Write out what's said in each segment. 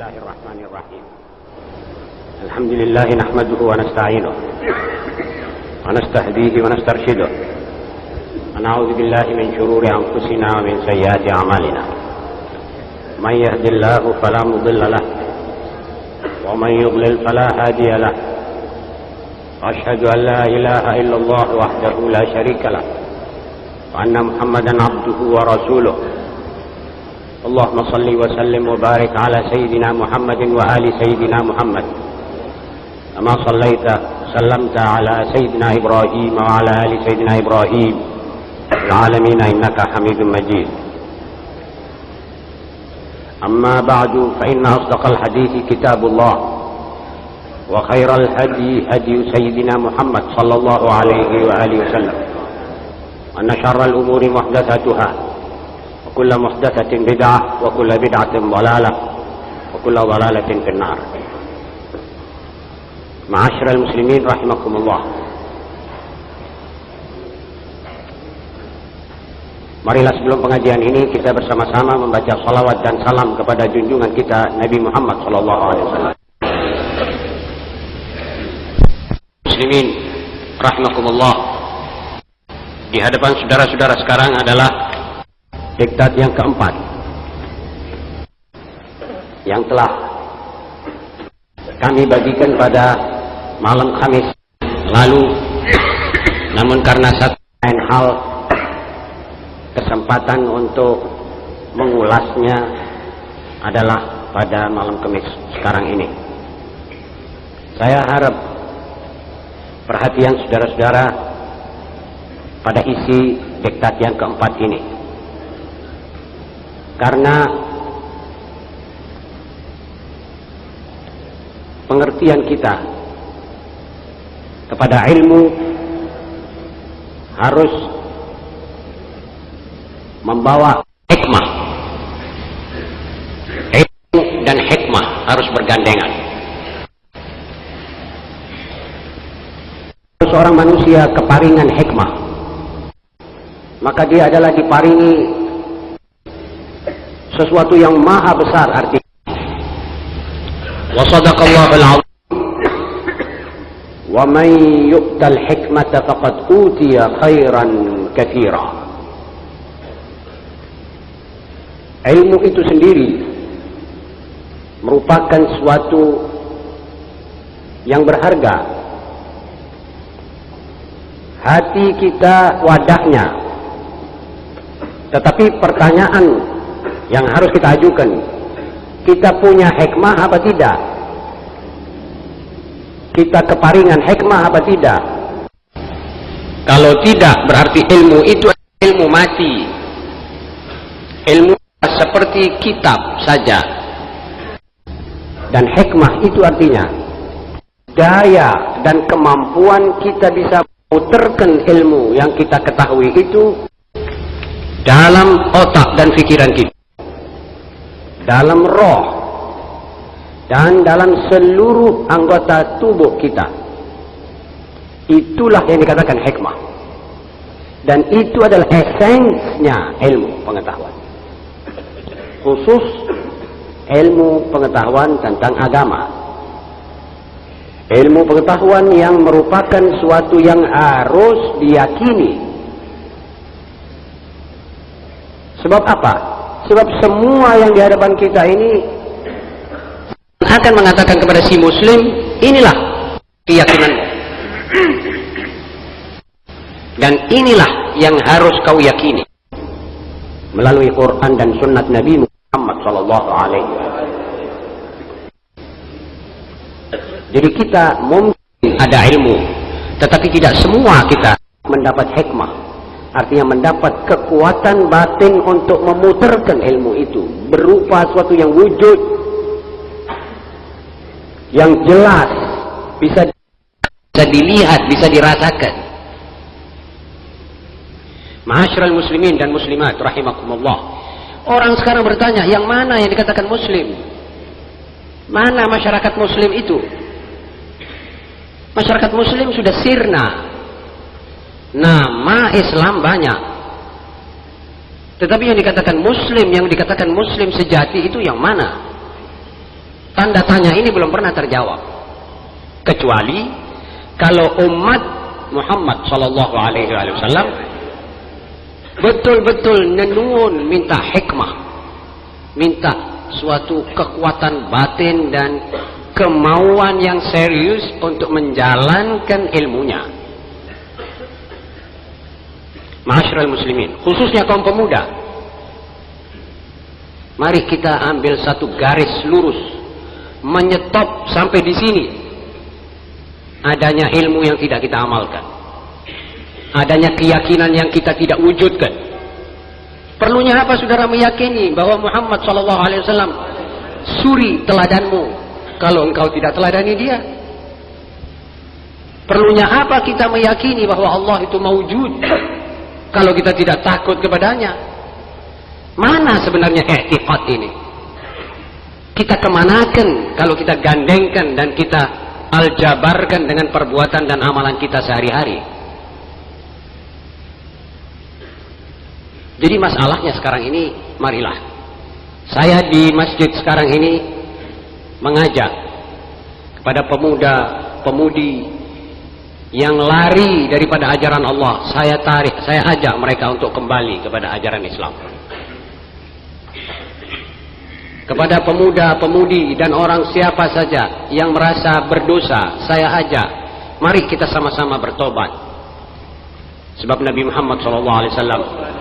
الله الرحمن الرحيم. الحمد لله نحمده ونستعينه ونستهديه ونسترشده ونعوذ بالله من شرور أنفسنا ومن سيئات أعمالنا. من يهد الله فلا مضل له ومن يضلل فلا هادي له. وأشهد أن لا إله إلا الله وحده لا شريك له وأن محمدا عبده ورسوله. اللهم صل وسلم وبارك على سيدنا محمد وآل سيدنا محمد كما صليت وسلمت على سيدنا إبراهيم وعلى آل سيدنا إبراهيم في العالمين إنك حميد مجيد. أما بعد فإن أصدق الحديث كتاب الله وخير الهدي هدي سيدنا محمد صلى الله عليه وآله وسلم وأن شر الأمور محدثاتها وكل محدثة بدعة وكل بدعة ضلالة وكل ضلالة في النار. Ma'asyiral muslimin rahimakumullah. Marilah sebelum pengajian ini kita bersama-sama membaca salawat dan salam kepada junjungan kita Nabi Muhammad sallallahu alaihi wasallam. Muslimin rahimakumullah. Di hadapan saudara-saudara sekarang adalah diktat yang keempat yang telah kami bagikan pada malam Kamis lalu, namun karena satu lain hal kesempatan untuk mengulasnya adalah pada malam Kamis sekarang ini. Saya harap perhatian saudara-saudara pada isi diktat yang keempat ini, karena pengertian kita kepada ilmu harus membawa hikmah. Ilmu dan hikmah harus bergandengan. Seorang manusia keparingan hikmah, maka dia adalah diparingi sesuatu yang maha besar artinya. Wa sadaqallahul azim. Wa man yu'tal hikmata faqad utiya khairan katsira. Ilmu itu sendiri merupakan suatu yang berharga. Hati kita wadahnya. Tetapi pertanyaan yang harus kita ajukan, kita punya hikmah apa tidak? Kita keparingan hikmah apa tidak? Kalau tidak, berarti ilmu itu ilmu mati. Ilmu seperti kitab saja. Dan hikmah itu artinya daya dan kemampuan kita bisa memutarkan ilmu yang kita ketahui itu dalam otak dan pikiran kita, dalam roh, dan dalam seluruh anggota tubuh kita. Itulah yang dikatakan hikmah. Dan itu adalah esensinya ilmu pengetahuan. Khusus ilmu pengetahuan tentang agama. Ilmu pengetahuan yang merupakan suatu yang harus diyakini. Sebab apa? Sebab semua yang di hadapan kita ini akan mengatakan kepada si muslim, inilah keyakinanmu. Dan inilah yang harus kau yakini melalui Quran dan sunnat Nabi Muhammad sallallahu alaihi wasallam. Jadi kita mungkin ada ilmu, tetapi tidak semua kita mendapat hikmah. Artinya mendapat kekuatan batin untuk memutarkan ilmu itu berupa suatu yang wujud, yang jelas, bisa dilihat, bisa dirasakan. Ma'asyiral muslimin dan muslimat rahimakumullah. Orang sekarang bertanya, yang mana yang dikatakan muslim? Mana masyarakat muslim itu? Masyarakat muslim sudah sirna. Nama Islam banyak, tetapi yang dikatakan muslim sejati itu yang mana? tanda tanya ini belum pernah terjawab, kecuali kalau umat Muhammad sallallahu alaihi wasallam betul-betul nenuun minta hikmah, minta suatu kekuatan batin dan kemauan yang serius untuk menjalankan ilmunya. Ma'asyiral muslimin, khususnya kaum pemuda, mari kita ambil satu garis lurus, menyetop sampai di sini. Adanya ilmu yang tidak kita amalkan, adanya keyakinan yang kita tidak wujudkan. Perlunya apa saudara meyakini bahwa Muhammad SAW suri teladanmu kalau engkau tidak teladani dia? Perlunya apa kita meyakini bahwa Allah itu mawujud kalau kita tidak takut kepadanya? Mana sebenarnya i'tiqad ini? Kita kemanakan kalau kita gandengkan dan kita aljabarkan dengan perbuatan dan amalan kita sehari-hari? Jadi masalahnya sekarang ini, marilah saya di masjid sekarang ini mengajak kepada pemuda-pemudi yang lari daripada ajaran Allah. Saya ajak mereka untuk kembali kepada ajaran Islam. Kepada pemuda-pemudi dan orang siapa saja yang merasa berdosa, saya ajak, mari kita sama-sama bertobat. Sebab Nabi Muhammad SAW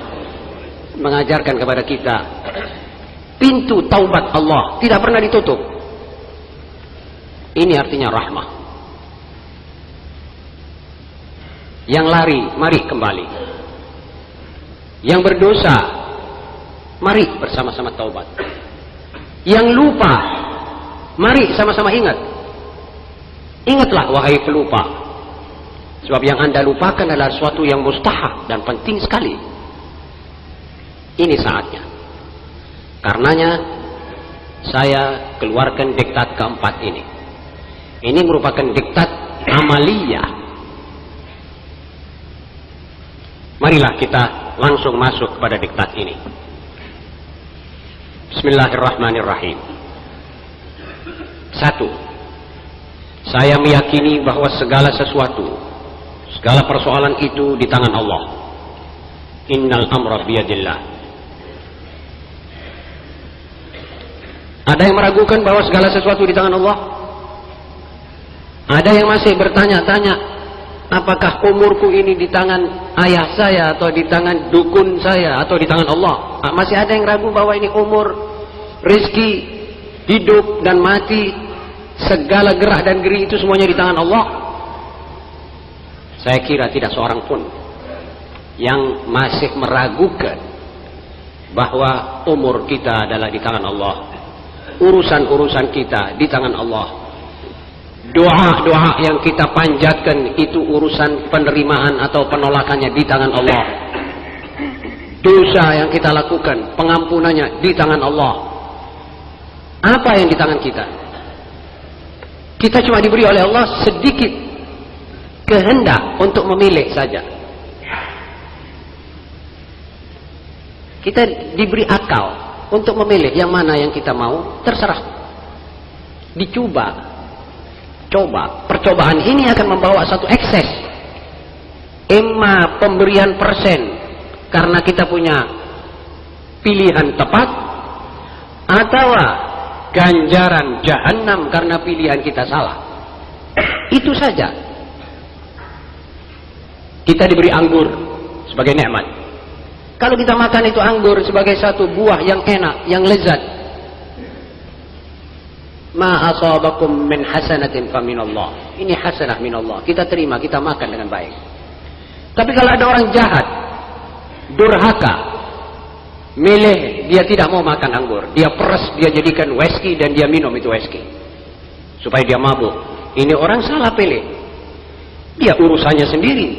mengajarkan kepada kita, pintu taubat Allah tidak pernah ditutup. Ini artinya rahmah. Yang lari, mari kembali. Yang berdosa, mari bersama-sama taubat. Yang lupa, mari sama-sama ingat. Ingatlah wahai pelupa, sebab yang anda lupakan adalah sesuatu yang mustahak dan penting sekali. Ini saatnya. Karenanya saya keluarkan diktat keempat ini. Ini merupakan diktat amaliyah. Marilah kita langsung masuk kepada diktat ini. Bismillahirrahmanirrahim. 1. Saya meyakini bahwa segala sesuatu, segala persoalan itu di tangan Allah. Innal amra biyadillah. Ada yang meragukan bahwa segala sesuatu di tangan Allah? Ada yang masih bertanya-tanya, apakah umurku ini di tangan ayah saya, atau di tangan dukun saya, atau di tangan Allah? Masih ada yang ragu bahwa ini umur, rezeki, hidup dan mati, segala gerak dan geri itu semuanya di tangan Allah? Saya kira tidak seorang pun yang masih meragukan bahwa umur kita adalah di tangan Allah, urusan-urusan kita di tangan Allah. Doa-doa yang kita panjatkan itu urusan penerimaan atau penolakannya di tangan Allah. Dosa yang kita lakukan, pengampunannya di tangan Allah. Apa yang di tangan kita? Kita cuma diberi oleh Allah sedikit kehendak untuk memilih saja. Kita diberi akal untuk memilih yang mana yang kita mau, terserah. Coba, percobaan ini akan membawa satu ekses. Emma pemberian persen karena kita punya pilihan tepat, atau ganjaran jahanam karena pilihan kita salah. Itu saja. Kita diberi anggur sebagai nikmat. Kalau kita makan itu anggur sebagai satu buah yang enak, yang lezat, ma asabakum min hasanatin fa minallah. Ini hasanah minallah. Kita terima, kita makan dengan baik. Tapi kalau ada orang jahat, durhaka, milih, dia tidak mau makan anggur, dia peres, dia jadikan whisky dan dia minum itu whisky supaya dia mabuk. Ini orang salah pilih. Dia urusannya sendiri.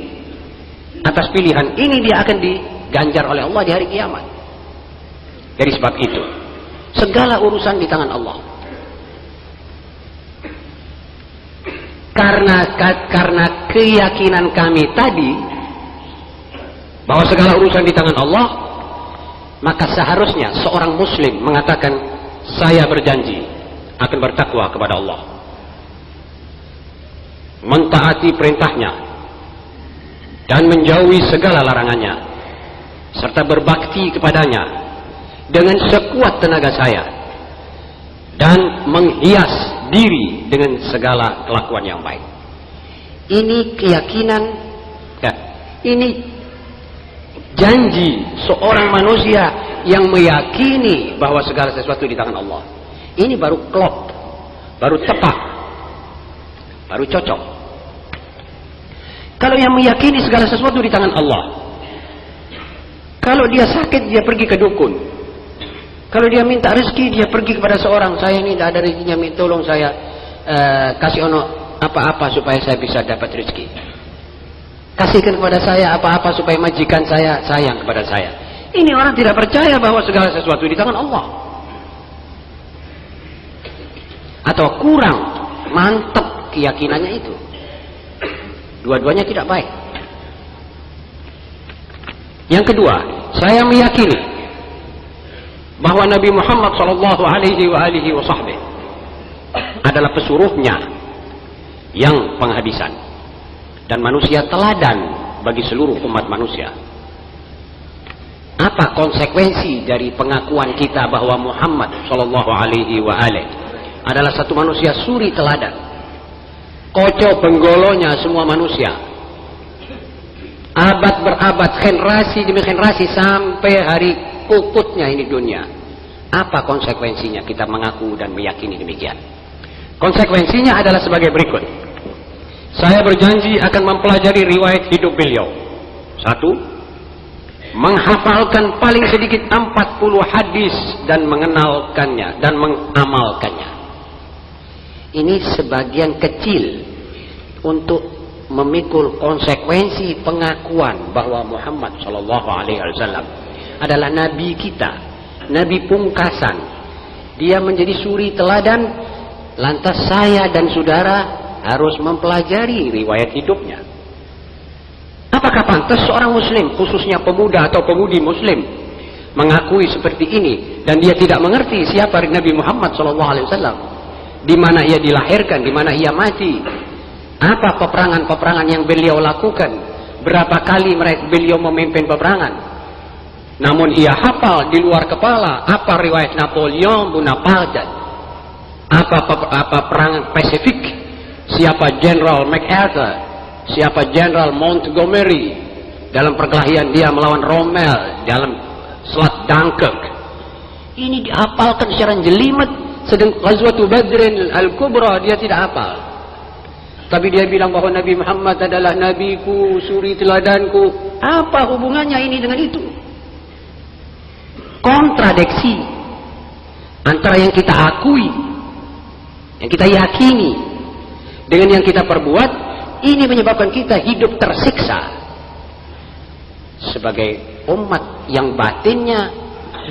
Atas pilihan ini dia akan diganjar oleh Allah di hari kiamat. Dari sebab itu, segala urusan di tangan Allah. Karena keyakinan kami tadi bahwa segala urusan di tangan Allah, maka seharusnya seorang muslim mengatakan, saya berjanji akan bertakwa kepada Allah, mentaati perintahnya dan menjauhi segala larangannya, serta berbakti kepadanya dengan sekuat tenaga saya dan menghias diri dengan segala kelakuan yang baik. Ini keyakinan, ini janji seorang manusia yang meyakini bahwa segala sesuatu di tangan Allah. Ini baru klop, baru tepat, baru cocok. Kalau yang meyakini segala sesuatu di tangan Allah, kalau dia sakit dia pergi ke dukun, kalau dia minta rezeki dia pergi kepada seorang, saya ini tidak ada rezekinya, tolong saya kasih ono apa-apa supaya saya bisa dapat rezeki, kasihkan kepada saya apa-apa supaya majikan saya sayang kepada saya. Ini orang tidak percaya bahwa segala sesuatu di tangan Allah, atau kurang mantap keyakinannya itu. Dua-duanya tidak baik. Yang kedua, saya meyakini bahwa Nabi Muhammad sallallahu alaihi wasallam adalah pesuruhnya yang penghabisan dan manusia teladan bagi seluruh umat manusia. Apa konsekuensi dari pengakuan kita bahwa Muhammad sallallahu alaihi wasallam adalah satu manusia suri teladan, kocok benggolonya semua manusia, abad berabad, generasi demi generasi sampai hari puputnya ini dunia? Apa konsekuensinya kita mengaku dan meyakini demikian? Konsekuensinya adalah sebagai berikut. Saya berjanji akan mempelajari riwayat hidup beliau. 1. Menghafalkan paling sedikit 40 hadis dan mengenalkannya dan mengamalkannya. Ini sebagian kecil untuk memikul konsekuensi pengakuan bahwa Muhammad sallallahu alaihi wasallam adalah nabi kita, nabi pungkasan. Dia menjadi suri teladan, lantas saya dan saudara harus mempelajari riwayat hidupnya. Apakah pantas seorang muslim, khususnya pemuda atau pemudi muslim, mengakui seperti ini dan dia tidak mengerti siapa Nabi Muhammad SAW, di mana ia dilahirkan, di mana ia mati, apa peperangan-peperangan yang beliau lakukan, berapa kali beliau memimpin peperangan, namun ia hafal di luar kepala apa riwayat Napoleon Bonaparte, apa perangan Pasifik, siapa General MacArthur, siapa Jenderal Montgomery dalam perkelahian dia melawan Rommel dalam Selat Dunkirk. Ini dihafalkan secara jelimet. Sedang Ghazwatu Badrin Al-Kubra dia tidak hafal, tapi dia bilang bahwa Nabi Muhammad adalah nabiku, suri teladanku. Apa hubungannya ini dengan itu? Kontradiksi antara yang kita akui, yang kita yakini, dengan yang kita perbuat. Ini menyebabkan kita hidup tersiksa sebagai umat yang batinnya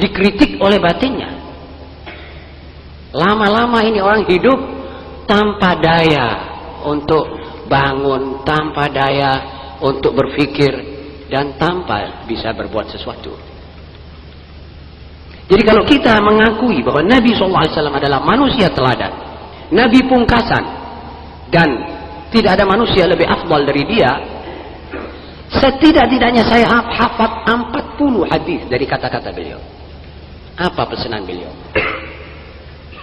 dikritik oleh batinnya. Lama-lama ini orang hidup tanpa daya untuk bangun, tanpa daya untuk berpikir, dan tanpa bisa berbuat sesuatu. Jadi kalau kita mengakui bahwa Nabi SAW adalah manusia teladan, Nabi pungkasan, dan tidak ada manusia lebih afdal dari dia, setidak-tidaknya saya hafal 40 hadis dari kata-kata beliau. Apa pesanan beliau?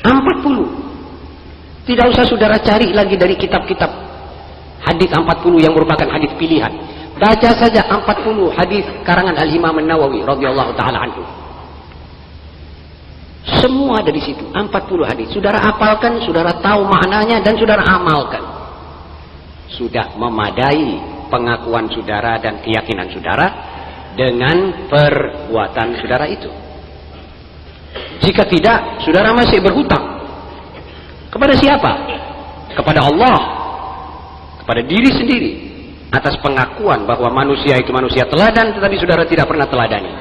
40. Tidak usah saudara cari lagi dari kitab-kitab hadis 40 yang merupakan hadis pilihan. Baca saja 40 hadis karangan Al-Imam An-Nawawi radhiyallahu taala anhu. Semua ada di situ, 40 hadis. Saudara hafalkan, saudara tahu maknanya, dan saudara amalkan. Sudah memadai pengakuan saudara dan keyakinan saudara dengan perbuatan saudara itu. Jika tidak, saudara masih berhutang. Kepada siapa? Kepada Allah, kepada diri sendiri, atas pengakuan bahwa manusia itu manusia teladan, tetapi saudara tidak pernah teladani.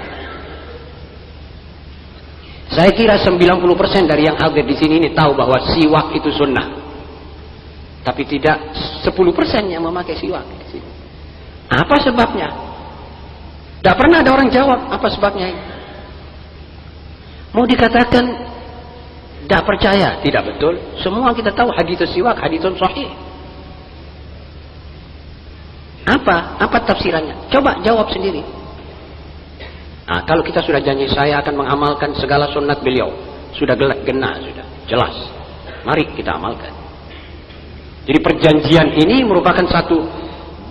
Saya kira 90% dari yang hadir di sini ini tahu bahwa siwak itu sunnah. Tapi tidak 10% yang memakai siwak. Apa sebabnya? Tidak pernah ada orang jawab apa sebabnya ini. Mau dikatakan Tidak percaya, tidak betul. Semua kita tahu hadits siwak, haditsun sahih. Apa tafsirannya? Coba jawab sendiri. Nah, kalau kita sudah janji saya akan mengamalkan segala sunnat beliau, sudah genah, sudah jelas. Mari kita amalkan. Jadi perjanjian ini merupakan satu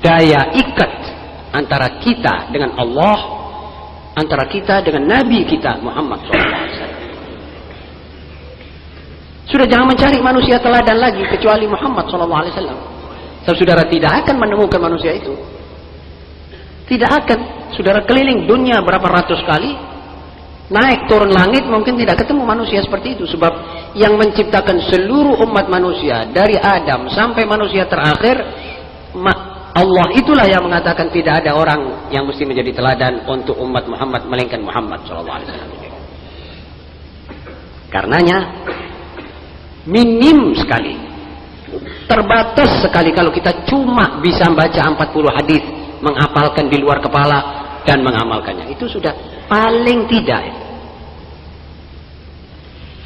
daya ikat antara kita dengan Allah, antara kita dengan Nabi kita Muhammad SAW. Sudah jangan mencari manusia teladan lagi kecuali Muhammad SAW. Saudara tidak akan menemukan manusia itu. Tidak akan. Saudara keliling dunia berapa ratus kali, naik turun langit mungkin tidak ketemu manusia seperti itu. Sebab yang menciptakan seluruh umat manusia dari Adam sampai manusia terakhir, Allah itulah yang mengatakan tidak ada orang yang mesti menjadi teladan untuk umat Muhammad melainkan Muhammad SAW. Karenanya minim sekali, terbatas sekali kalau kita cuma bisa membaca 40 hadis, menghafalkan di luar kepala dan mengamalkannya. Itu sudah paling tidak.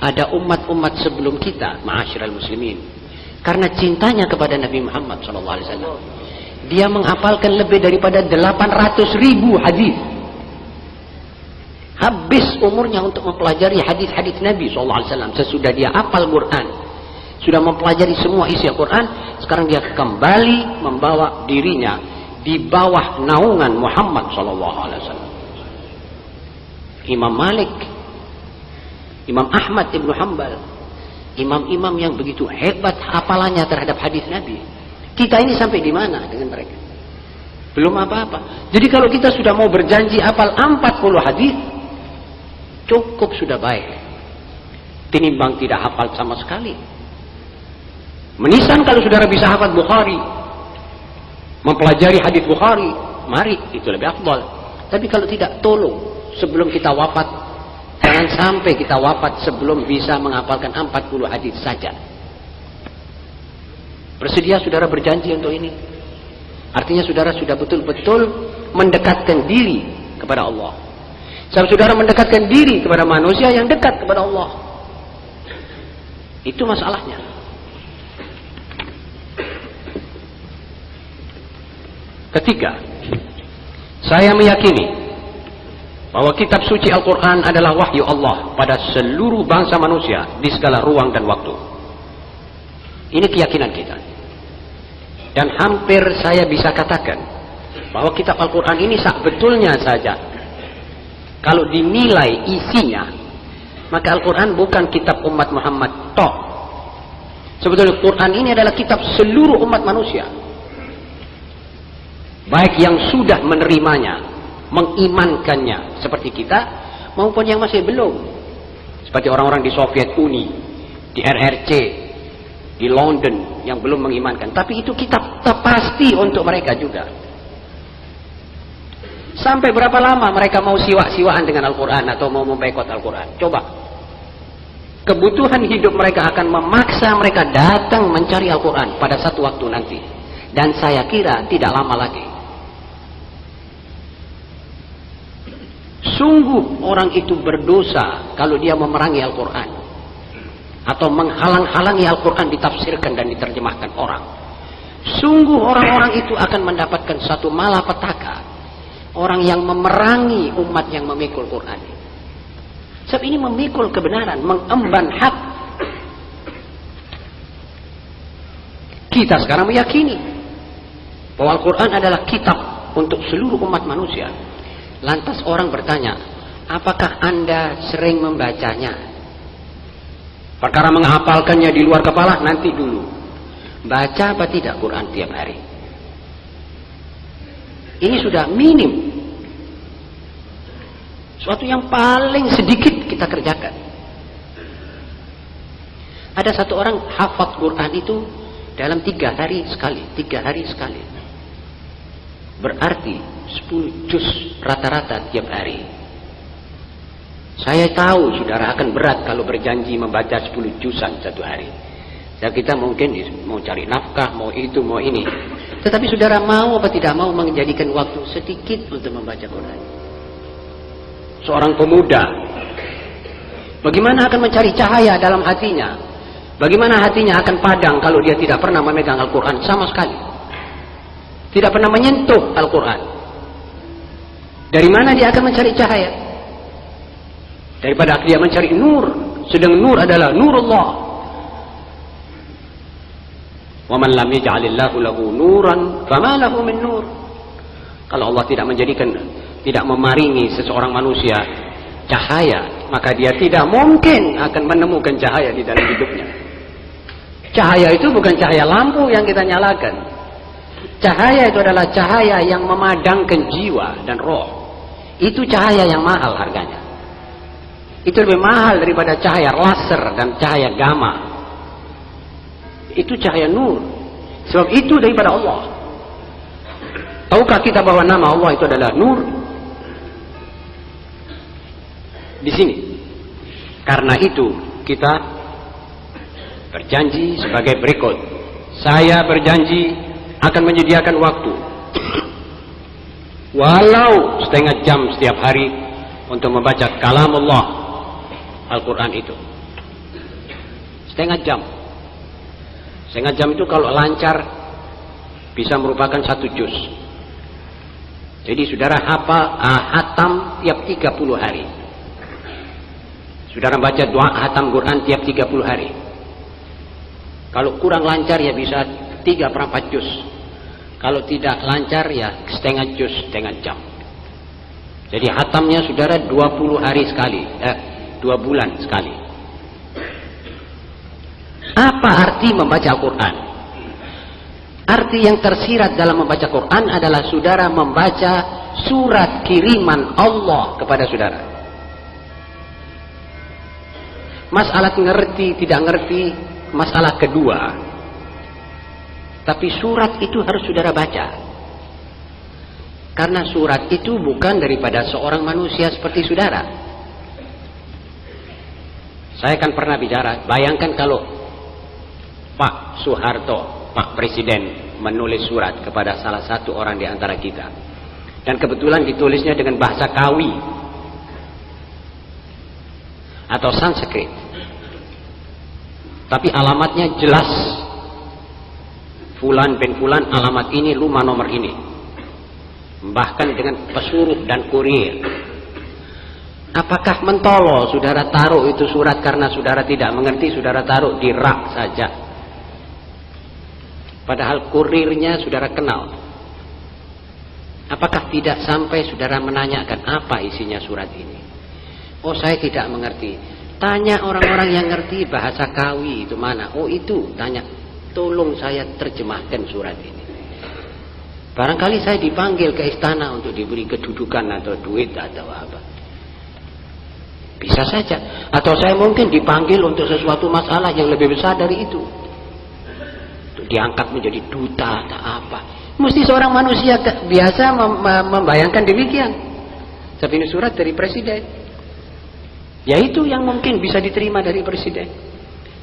Ada umat-umat sebelum kita, ma'asyiral muslimin, karena cintanya kepada Nabi Muhammad SAW, dia menghafalkan lebih daripada 800.000 hadis. Habis umurnya untuk mempelajari hadis-hadis Nabi SAW. Sesudah dia hafal Quran, sudah mempelajari semua isi Al-Quran, sekarang dia kembali membawa dirinya di bawah naungan Muhammad SAW. Imam Malik, Imam Ahmad Ibn Hanbal, imam-imam yang begitu hebat hafalannya terhadap hadis Nabi. Kita ini sampai di mana dengan mereka? Belum apa-apa. Jadi kalau kita sudah mau berjanji hafal 40 hadis, cukup sudah baik. Tinimbang tidak hafal sama sekali. Menisan kalau saudara bisa hafal Bukhari, mempelajari hadis Bukhari, mari, itu lebih afdal. Tapi kalau tidak, tolong sebelum kita wafat, jangan sampai kita wafat sebelum bisa menghafalkan 40 hadis saja. Bersedia saudara berjanji untuk ini? Artinya saudara sudah betul-betul mendekatkan diri kepada Allah. Sebab saudara mendekatkan diri kepada manusia yang dekat kepada Allah. Itu masalahnya. Ketiga, saya meyakini bahwa kitab suci Al-Quran adalah wahyu Allah pada seluruh bangsa manusia di segala ruang dan waktu. Ini keyakinan kita. Dan hampir saya bisa katakan bahwa kitab Al-Quran ini sebetulnya saja, kalau dinilai isinya, maka Al-Quran bukan kitab umat Muhammad toh. Sebetulnya Al-Quran ini adalah kitab seluruh umat manusia. Baik yang sudah menerimanya, mengimankannya seperti kita, maupun yang masih belum. Seperti orang-orang di Soviet Uni, di RRC, di London yang belum mengimankan. Tapi itu kitab pasti untuk mereka juga. Sampai berapa lama mereka mau siwa-siwaan dengan Al-Quran atau mau memboikot Al-Quran? Coba. Kebutuhan hidup mereka akan memaksa mereka datang mencari Al-Quran pada satu waktu nanti. Dan saya kira tidak lama lagi. Sungguh orang itu berdosa kalau dia memerangi Al-Quran atau menghalang-halangi Al-Quran ditafsirkan dan diterjemahkan orang. Sungguh orang-orang itu akan mendapatkan satu malapetaka. Orang yang memerangi umat yang memikul Quran. Sebab ini memikul kebenaran, mengemban hak. Kita sekarang meyakini bahwa Al-Quran adalah kitab untuk seluruh umat manusia. Lantas orang bertanya, apakah Anda sering membacanya? Perkara menghafalkannya di luar kepala nanti dulu. Baca apa tidak Quran tiap hari? Ini sudah minim. Suatu yang paling sedikit kita kerjakan. Ada satu orang hafal Quran itu dalam 3 hari sekali. 3 hari sekali. Berarti 10 juz rata-rata tiap hari. Saya tahu saudara akan berat kalau berjanji membaca 10 juzan satu hari. Kita mungkin mau cari nafkah, mau itu, mau ini. Tetapi saudara mau apa tidak mau menjadikan waktu sedikit untuk membaca Quran. Seorang pemuda Bagaimana akan mencari cahaya dalam hatinya? Bagaimana hatinya akan padang kalau dia tidak pernah memegang Al-Quran sama sekali? Tidak pernah menyentuh Al-Quran. Dari mana dia akan mencari cahaya? Daripada dia mencari nur. Sedang nur adalah nurullah. Wa man lam yaj'alillahu lahu nuran fama lahu min nur. Kalau Allah tidak menjadikan, tidak memaringi seseorang manusia cahaya, maka dia tidak mungkin akan menemukan cahaya di dalam hidupnya. Cahaya itu bukan cahaya lampu yang kita nyalakan. Cahaya itu adalah cahaya yang memadangkan jiwa dan roh. Itu cahaya yang mahal harganya. Itu lebih mahal daripada cahaya laser dan cahaya gamma. Itu cahaya nur. Sebab itu daripada Allah. Tahukah kita bahwa nama Allah itu adalah nur? Di sini. Karena itu kita berjanji sebagai berikut. Saya berjanji akan menyediakan waktu walau setengah jam setiap hari untuk membaca kalam Allah, Al-Quran itu. Setengah jam. Setengah jam itu kalau lancar bisa merupakan 1 juz. Jadi saudara hatam tiap 30 hari. Saudara baca doa hatam Quran tiap 30 hari. Kalau kurang lancar ya bisa 3/4 juz. Kalau tidak lancar ya setengah juz, setengah jam. Jadi hatamnya saudara 20 hari sekali, 2 bulan sekali. Apa arti membaca Al-Quran? Arti yang tersirat dalam membaca Quran adalah saudara membaca surat kiriman Allah kepada saudara. Masalah ngerti tidak ngerti masalah kedua. Tapi surat itu harus saudara baca. Karena surat itu bukan daripada seorang manusia seperti saudara. Saya kan pernah bicara, bayangkan kalau Pak Soeharto, Pak Presiden menulis surat kepada salah satu orang di antara kita. Dan kebetulan ditulisnya dengan bahasa Kawi atau Sanskrit. Tapi alamatnya jelas. Fulan bin Fulan, alamat ini, rumah nomor ini. Bahkan dengan pesuruh dan kurir. Apakah mentolo saudara taruh itu surat karena saudara tidak mengerti, saudara taruh di rak saja? Padahal kurirnya saudara kenal. Apakah tidak sampai saudara menanyakan apa isinya surat ini? Oh, saya tidak mengerti. Tanya orang-orang yang ngerti bahasa Kawi itu mana? Oh, itu, tanya. Tolong saya terjemahkan surat ini. Barangkali saya dipanggil ke istana untuk diberi kedudukan atau duit atau apa. Bisa saja. Atau saya mungkin dipanggil untuk sesuatu masalah yang lebih besar dari itu. Untuk diangkat menjadi duta atau apa. Mesti seorang manusia biasa membayangkan demikian. Tapi ini surat dari presiden. Ya itu yang mungkin bisa diterima dari presiden.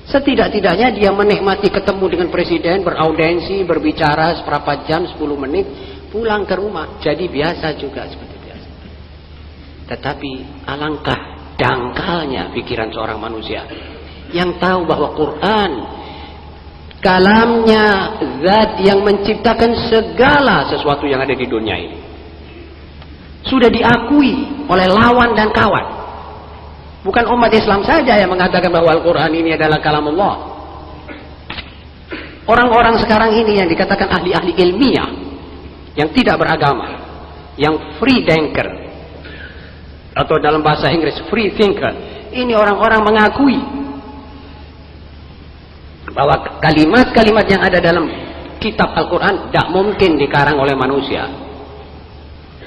Setidak-tidaknya dia menikmati ketemu dengan presiden, beraudensi, berbicara seberapa jam, 10 menit, pulang ke rumah. Jadi biasa juga seperti biasa. Tetapi alangkah dangkalnya pikiran seorang manusia yang tahu bahwa Quran kalamnya zat yang menciptakan segala sesuatu yang ada di dunia ini. Sudah diakui oleh lawan dan kawan. Bukan umat Islam saja yang mengatakan bahwa Al-Quran ini adalah kalam Allah. Orang-orang sekarang ini yang dikatakan ahli-ahli ilmiah, yang tidak beragama, yang free thinker, atau dalam bahasa Inggris free thinker, ini orang-orang mengakui bahwa kalimat-kalimat yang ada dalam kitab Al-Quran tidak mungkin dikarang oleh manusia.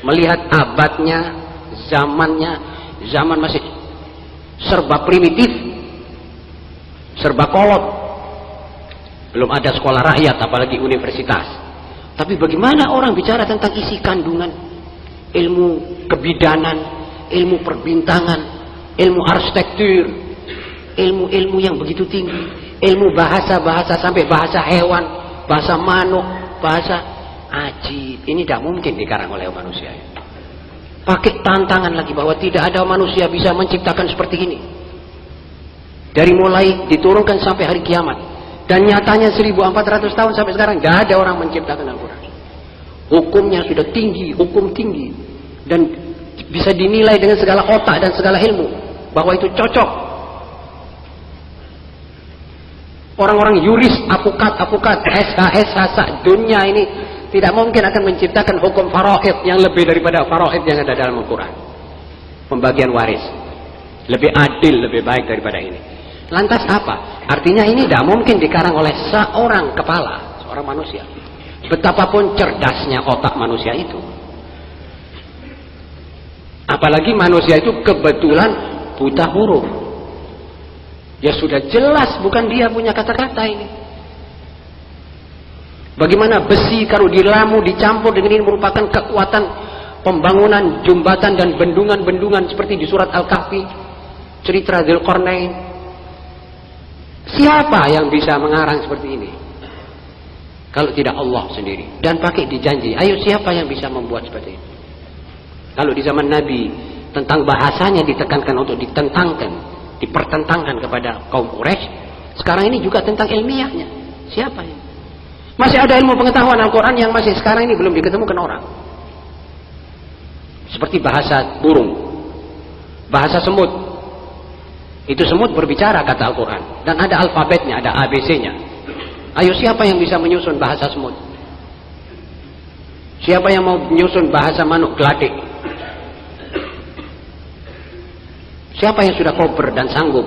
Melihat abadnya, zamannya, zaman masih serba primitif, serba kolot, belum ada sekolah rakyat apalagi universitas. Tapi bagaimana orang bicara tentang isi kandungan, ilmu kebidanan, ilmu perbintangan, ilmu arsitektur, ilmu-ilmu yang begitu tinggi, ilmu bahasa-bahasa sampai bahasa hewan, bahasa manuk, bahasa ajib. Ini tidak mungkin dikarang oleh manusia. Pakai tantangan lagi bahwa tidak ada manusia bisa menciptakan seperti ini. Dari mulai diturunkan sampai hari kiamat. Dan nyatanya 1400 tahun sampai sekarang tidak ada orang menciptakan Al-Quran. Hukumnya sudah tinggi, hukum tinggi. Dan bisa dinilai dengan segala otak dan segala ilmu. Bahwa itu cocok. Orang-orang yuris, apukat, SH, dunia ini tidak mungkin akan menciptakan hukum faraid yang lebih daripada faraid yang ada dalam Al-Quran. Pembagian waris. Lebih adil, lebih baik daripada ini. Lantas apa? Artinya ini tidak mungkin dikarang oleh seorang kepala, seorang manusia. Betapapun cerdasnya otak manusia itu. Apalagi manusia itu kebetulan buta huruf. Ya sudah jelas bukan dia punya kata-kata ini. Bagaimana besi kalau diramu dicampur dengan ini merupakan kekuatan pembangunan jembatan dan bendungan-bendungan seperti di surat Al-Kahfi, cerita Dzulqarnain. Siapa yang bisa mengarang seperti ini? Kalau tidak Allah sendiri. Dan pakai dijanji. Ayo siapa yang bisa membuat seperti ini? Kalau di zaman Nabi tentang bahasanya ditekankan untuk ditentangkan, dipertentangkan kepada kaum Quraisy. Sekarang ini juga tentang ilmiahnya. Siapa ini? Masih ada ilmu pengetahuan Al-Quran yang masih sekarang ini belum diketemukan orang. Seperti bahasa burung, bahasa semut. Itu semut berbicara kata Al-Quran. Dan ada alfabetnya, ada ABC-nya. Ayo siapa yang bisa menyusun bahasa semut? Siapa yang mau menyusun bahasa manuk gelatik? Siapa yang sudah kober dan sanggup?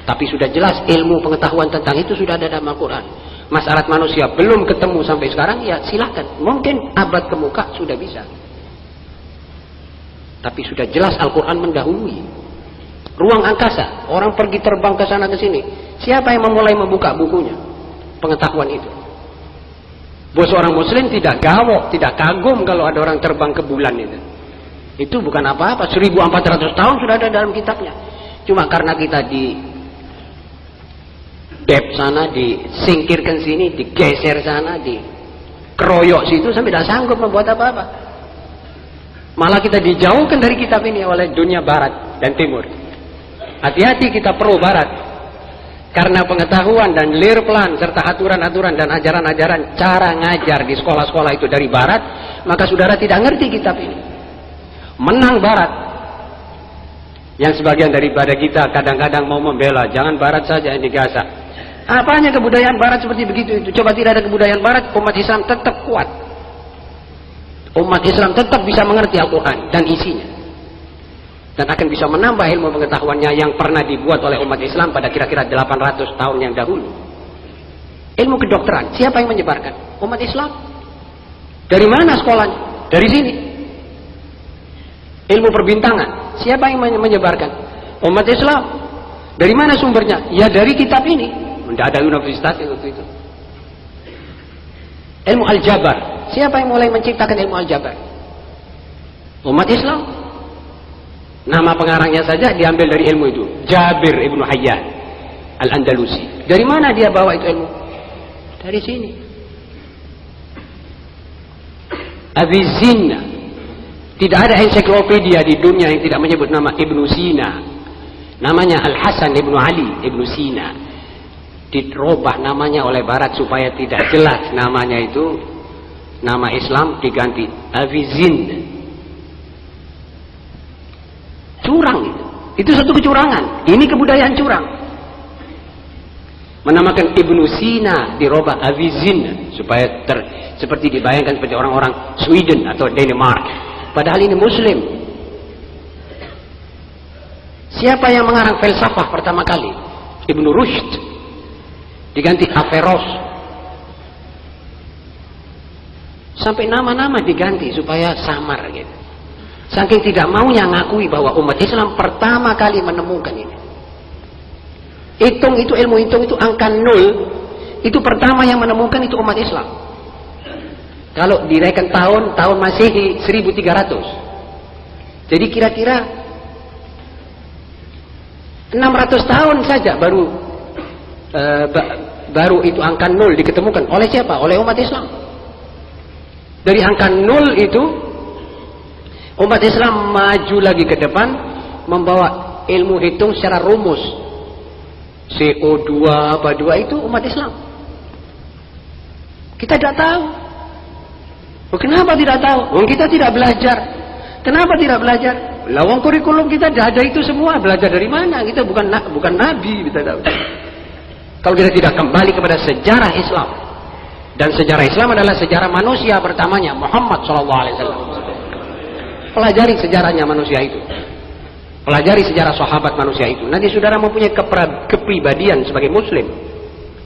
Tapi sudah jelas ilmu pengetahuan tentang itu sudah ada dalam Al-Quran. Masyarakat manusia belum ketemu sampai sekarang, ya silahkan. Mungkin abad kemuka sudah bisa. Tapi sudah jelas Al-Quran mendahului. Ruang angkasa, orang pergi terbang ke sana ke sini. Siapa yang memulai membuka bukunya? Pengetahuan itu. Bos orang muslim tidak gawok, tidak kagum kalau ada orang terbang ke bulan itu. Itu bukan apa-apa. 1400 tahun sudah ada dalam kitabnya. Cuma karena kita di dep sana, disingkirkan sini, digeser sana, dikeroyok situ sampai tidak sanggup membuat apa-apa. Malah kita dijauhkan dari kitab ini oleh dunia barat dan timur. Hati-hati kita perlu barat. Karena pengetahuan dan plan serta aturan-aturan dan ajaran-ajaran cara ngajar di sekolah-sekolah itu dari barat, maka saudara tidak ngerti kitab ini. Menang barat. Yang sebagian daripada kita kadang-kadang mau membela, jangan barat saja yang digasak. Apanya kebudayaan barat seperti begitu itu? Coba tidak ada kebudayaan barat, umat Islam tetap kuat. Umat Islam tetap bisa mengerti Al-Quran dan isinya. Dan akan bisa menambah ilmu pengetahuannya yang pernah dibuat oleh umat Islam pada kira-kira 800 tahun yang dahulu. Ilmu kedokteran, siapa yang menyebarkan? Umat Islam. Dari mana sekolahnya? Dari sini. Ilmu perbintangan, siapa yang menyebarkan? Umat Islam. Dari mana sumbernya? Ya dari kitab ini. Tidak ada universitas waktu itu. Ilmu aljabar, siapa yang mulai menciptakan ilmu aljabar? Umat Islam. Nama pengarangnya saja diambil dari ilmu itu. Jabir ibnu Hayyan Al-Andalusi. Dari mana dia bawa itu ilmu? Dari sini. Avicenna. Tidak ada ensiklopedia di dunia yang tidak menyebut nama Ibnu Sina. Namanya Al-Hasan ibnu Ali ibnu Sina. Dirubah namanya oleh Barat supaya tidak jelas namanya itu. Nama Islam diganti Avicenna. Curang itu satu kecurangan. Ini kebudayaan curang. Menamakan Ibnu Sina dirubah Avicenna supaya seperti dibayangkan seperti orang-orang Sweden atau Denmark. Padahal ini Muslim. Siapa yang mengarang filsafah pertama kali? Ibnu Rushd. Diganti Averroes. Sampai nama-nama diganti supaya samar gitu. Saking tidak maunya ngakui bahwa umat Islam pertama kali menemukan ini. Hitung itu, ilmu hitung itu angka 0. Itu pertama yang menemukan itu umat Islam. Kalau direken tahun Masehi 1300. Jadi kira-kira 600 tahun saja baru itu angka 0 diketemukan. Oleh siapa? Oleh umat Islam. Dari angka 0 itu umat Islam maju lagi ke depan membawa ilmu hitung secara rumus CO2 apa 2 itu umat Islam. Kita tidak tahu. Kenapa tidak tahu? Kita tidak belajar. Kenapa tidak belajar? Lawang kurikulum kita ada itu semua. Belajar dari mana? Kita bukan nabi, kita tahu. Kalau kita tidak kembali kepada sejarah Islam, dan sejarah Islam adalah sejarah manusia pertamanya, Muhammad SAW. Pelajari sejarahnya manusia itu. Pelajari sejarah sahabat manusia itu. Nanti saudara mempunyai kepribadian sebagai muslim.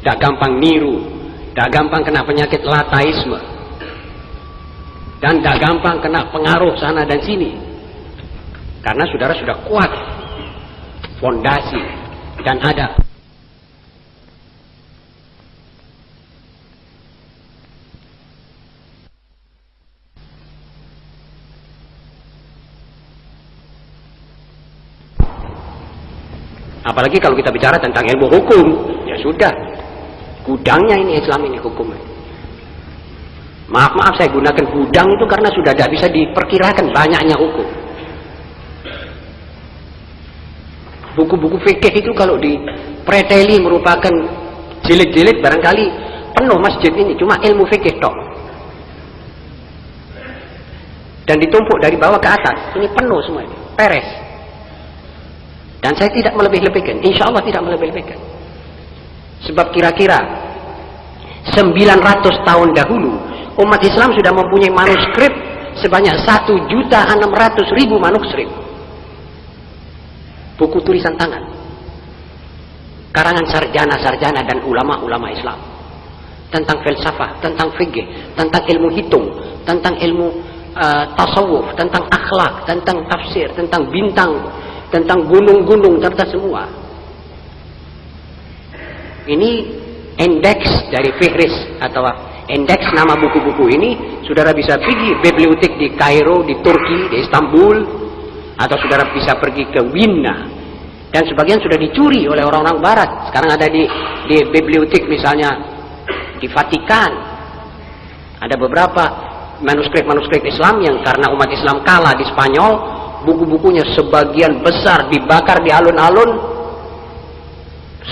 Tidak gampang niru. Tidak gampang kena penyakit lataisme. Dan tidak gampang kena pengaruh sana dan sini. Karena saudara sudah kuat. Fondasi. Dan ada. Apalagi kalau kita bicara tentang ilmu hukum, ya sudah, gudangnya ini Islam ini hukum. Maaf saya gunakan gudang itu karena sudah tidak bisa diperkirakan banyaknya hukum. Buku-buku fikih itu kalau dipreteli merupakan jilid-jilid barangkali penuh masjid ini, cuma ilmu fikih tok. Dan ditumpuk dari bawah ke atas, ini penuh semua ini, peres. Dan saya tidak melebih-lebihkan, insya Allah tidak melebih-lebihkan. Sebab kira-kira 900 tahun dahulu, umat Islam sudah mempunyai manuskrip sebanyak 1.600.000 manuskrip. Buku tulisan tangan. Karangan sarjana-sarjana dan ulama-ulama Islam. Tentang filsafah, tentang fikih, tentang ilmu hitung, tentang ilmu tasawuf, tentang akhlak, tentang tafsir, tentang bintang, tentang gunung-gunung, tentang semua. Ini indeks dari Fihris atau indeks nama buku-buku ini. Saudara bisa pergi bibliotek di Kairo, di Turki, di Istanbul, atau saudara bisa pergi ke Wina. Dan sebagian sudah dicuri oleh orang-orang Barat. Sekarang ada di bibliotek misalnya di Vatikan. Ada beberapa manuskrip-manuskrip Islam yang karena umat Islam kalah di Spanyol, buku-bukunya sebagian besar dibakar di alun-alun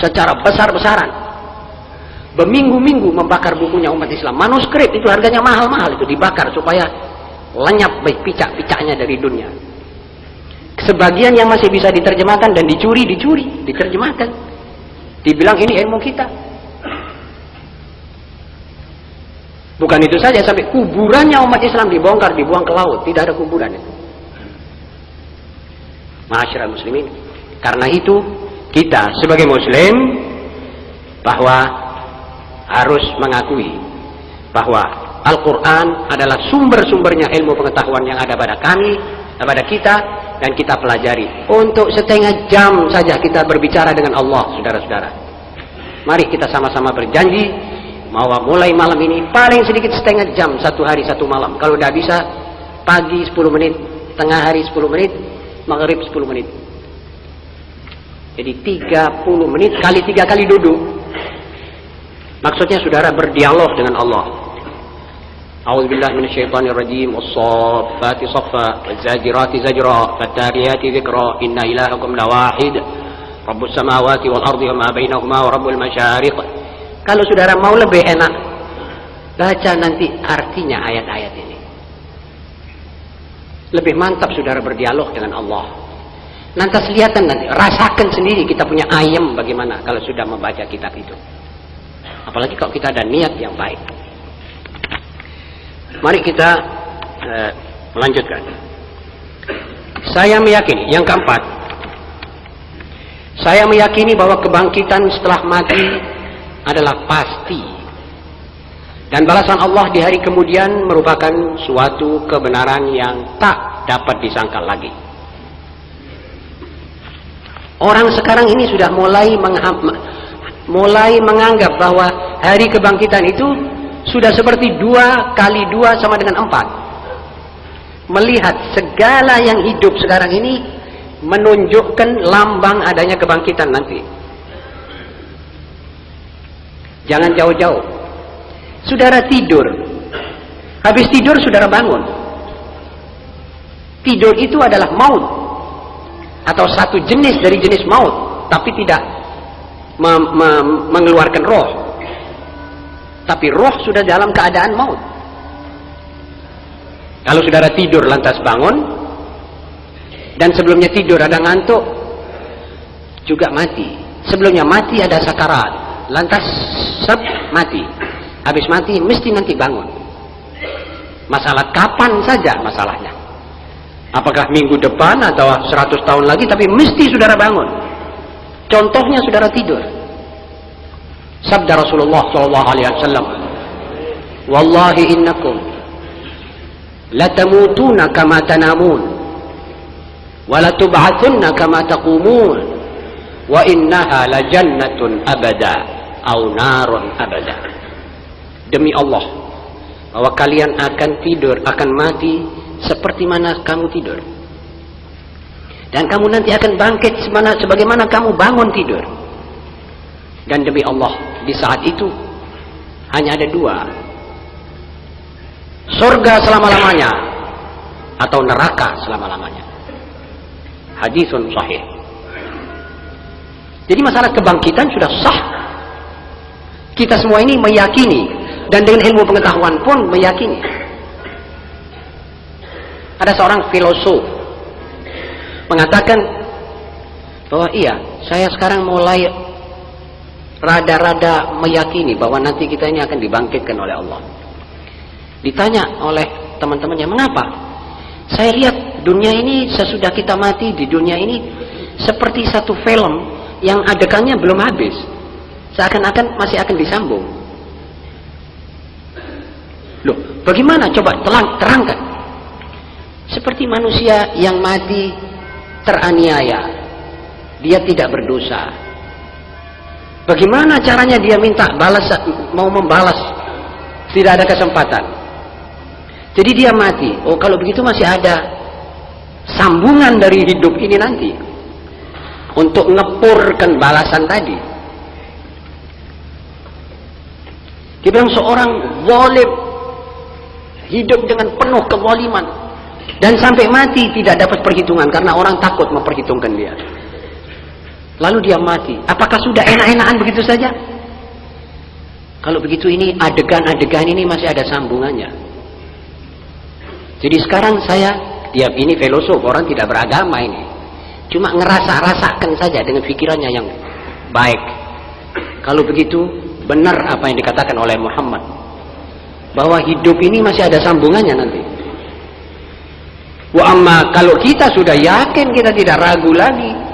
secara besar-besaran. Berminggu-minggu membakar bukunya umat Islam. Manuskrip itu harganya mahal-mahal, itu dibakar supaya lenyap baik picak-picaknya dari dunia. Sebagian yang masih bisa diterjemahkan dan dicuri, diterjemahkan. Dibilang ini ilmu kita. Bukan itu saja, sampai kuburannya umat Islam dibongkar, dibuang ke laut. Tidak ada kuburan itu. Ma'asyiral muslimin, karena itu kita sebagai muslim bahwa harus mengakui bahwa Al-Quran adalah sumber-sumbernya ilmu pengetahuan yang ada pada kami, kepada kita, dan kita pelajari. Untuk setengah jam saja kita berbicara dengan Allah, saudara-saudara. Mari kita sama-sama berjanji bahwa mulai malam ini paling sedikit setengah jam, satu hari satu malam. Kalau tidak bisa, pagi 10 menit, tengah hari 10 menit, maghrib 10 menit. Jadi 30 menit kali 3 kali duduk. Maksudnya saudara berdialog dengan Allah. A'udzubillahi minasyaitonirrajim. Was-saffati saffa, waz-zajirati zajra, wat-tariyati dzikra. Inna ilahakum lawahid. Rabbus samawati wal ardi wa ma bainahuma wa rabbul masyariq. Kalau saudara mau lebih enak, baca nanti artinya ayat-ayat ini. Lebih mantap saudara berdialog dengan Allah. Nanti kelihatan, nanti rasakan sendiri kita punya ayam bagaimana kalau sudah membaca kitab itu. Apalagi kalau kita ada niat yang baik. Mari kita melanjutkan. Saya meyakini, yang keempat, saya meyakini bahwa kebangkitan setelah mati adalah pasti. Dan balasan Allah di hari kemudian merupakan suatu kebenaran yang tak dapat disangkal lagi. Orang sekarang ini sudah mulai menganggap bahwa hari kebangkitan itu sudah seperti 2 kali 2 sama dengan 4. Melihat segala yang hidup sekarang ini menunjukkan lambang adanya kebangkitan nanti. Jangan jauh-jauh. Saudara tidur. Habis tidur saudara bangun. Tidur itu adalah maut. Atau satu jenis dari jenis maut. Tapi tidak mengeluarkan roh. Tapi roh sudah dalam keadaan maut. Kalau saudara tidur lantas bangun, dan sebelumnya tidur ada ngantuk, juga mati. Sebelumnya mati ada sakarat, lantas mati. Habis mati mesti nanti bangun. Masalah kapan saja masalahnya. Apakah minggu depan atau 100 tahun lagi, tapi mesti saudara bangun. Contohnya saudara tidur. Sabda Rasulullah SAW, "Wallahi innakum latamutuna kama tanamun, wa latub'atsunna kama taqumun, wa innaha la jannatun abada, au narun abada." Demi Allah, bahwa kalian akan tidur, akan mati seperti mana kamu tidur. Dan kamu nanti akan bangkit sebagaimana kamu bangun tidur. Dan demi Allah, di saat itu hanya ada dua: surga selama-lamanya atau neraka selama-lamanya. Hadisun sahih. Jadi masalah kebangkitan sudah sah. Kita semua ini meyakini, dan dengan ilmu pengetahuan pun meyakini. Ada seorang filosof mengatakan bahwa iya, saya sekarang mulai rada-rada meyakini bahwa nanti kita ini akan dibangkitkan oleh Allah. Ditanya oleh teman-temannya, mengapa? Saya lihat dunia ini sesudah kita mati di dunia ini seperti satu film yang adegannya belum habis, seakan-akan masih akan disambung. Loh, bagaimana? Coba terangkan. Seperti manusia yang mati teraniaya, dia tidak berdosa. Bagaimana caranya dia minta balas, mau membalas, tidak ada kesempatan. Jadi dia mati. Oh, kalau begitu masih ada sambungan dari hidup ini nanti untuk ngepurkan balasan tadi. Dia bilang seorang zalim hidup dengan penuh kezaliman dan sampai mati tidak dapat perhitungan karena orang takut memperhitungkan dia. Lalu dia mati. Apakah sudah enak-enakan begitu saja? Kalau begitu ini adegan-adegan ini masih ada sambungannya. Jadi sekarang ini filosof, orang tidak beragama ini. Cuma ngerasa-rasakan saja dengan pikirannya yang baik. Kalau begitu benar apa yang dikatakan oleh Muhammad, bahwa hidup ini masih ada sambungannya nanti. Wa amma, kalau kita sudah yakin, kita tidak ragu lagi.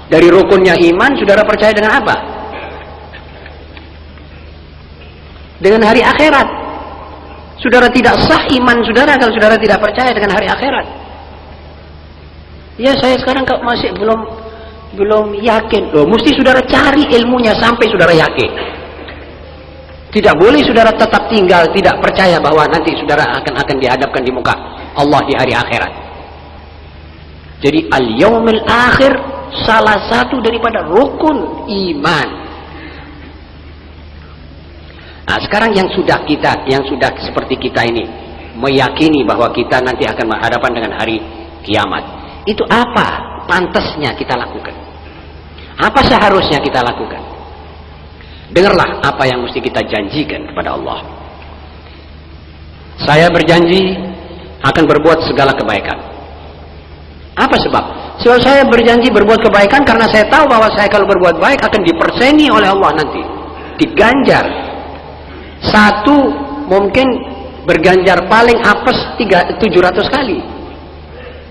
Dari rukunnya iman, saudara percaya dengan apa? Dengan hari akhirat. Saudara tidak sah iman saudara kalau saudara tidak percaya dengan hari akhirat. Ya, saya sekarang masih belum yakin. Loh, mesti saudara cari ilmunya sampai saudara yakin. Tidak boleh saudara tetap tinggal tidak percaya bahwa nanti saudara akan dihadapkan di muka Allah di hari akhirat. Jadi al-yaumil akhir salah satu daripada rukun iman. Nah, sekarang yang sudah seperti kita ini meyakini bahwa kita nanti akan berhadapan dengan hari kiamat. Itu apa pantasnya kita lakukan? Apa seharusnya kita lakukan? Dengarlah apa yang mesti kita janjikan kepada Allah. Saya berjanji akan berbuat segala kebaikan. Apa sebab? Sebab saya berjanji berbuat kebaikan karena saya tahu bahwa saya kalau berbuat baik akan diperseni oleh Allah nanti. Diganjar. Satu mungkin berganjar paling apes 700 kali.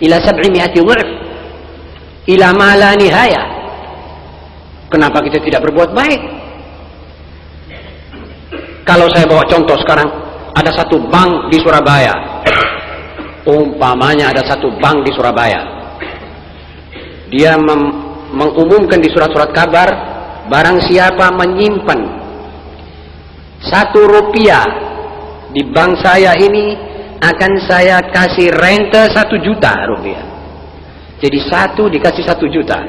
Ila 700 dha'f. Ila ma la nihayah. Kenapa kita tidak berbuat baik? Kalau saya bawa contoh sekarang, ada satu bank di Surabaya. Umpamanya ada satu bank di Surabaya. Dia mengumumkan di surat-surat kabar, barang siapa menyimpan 1 rupiah di bank saya ini, akan saya kasih rente 1 juta rupiah. Jadi 1 dikasih 1 juta.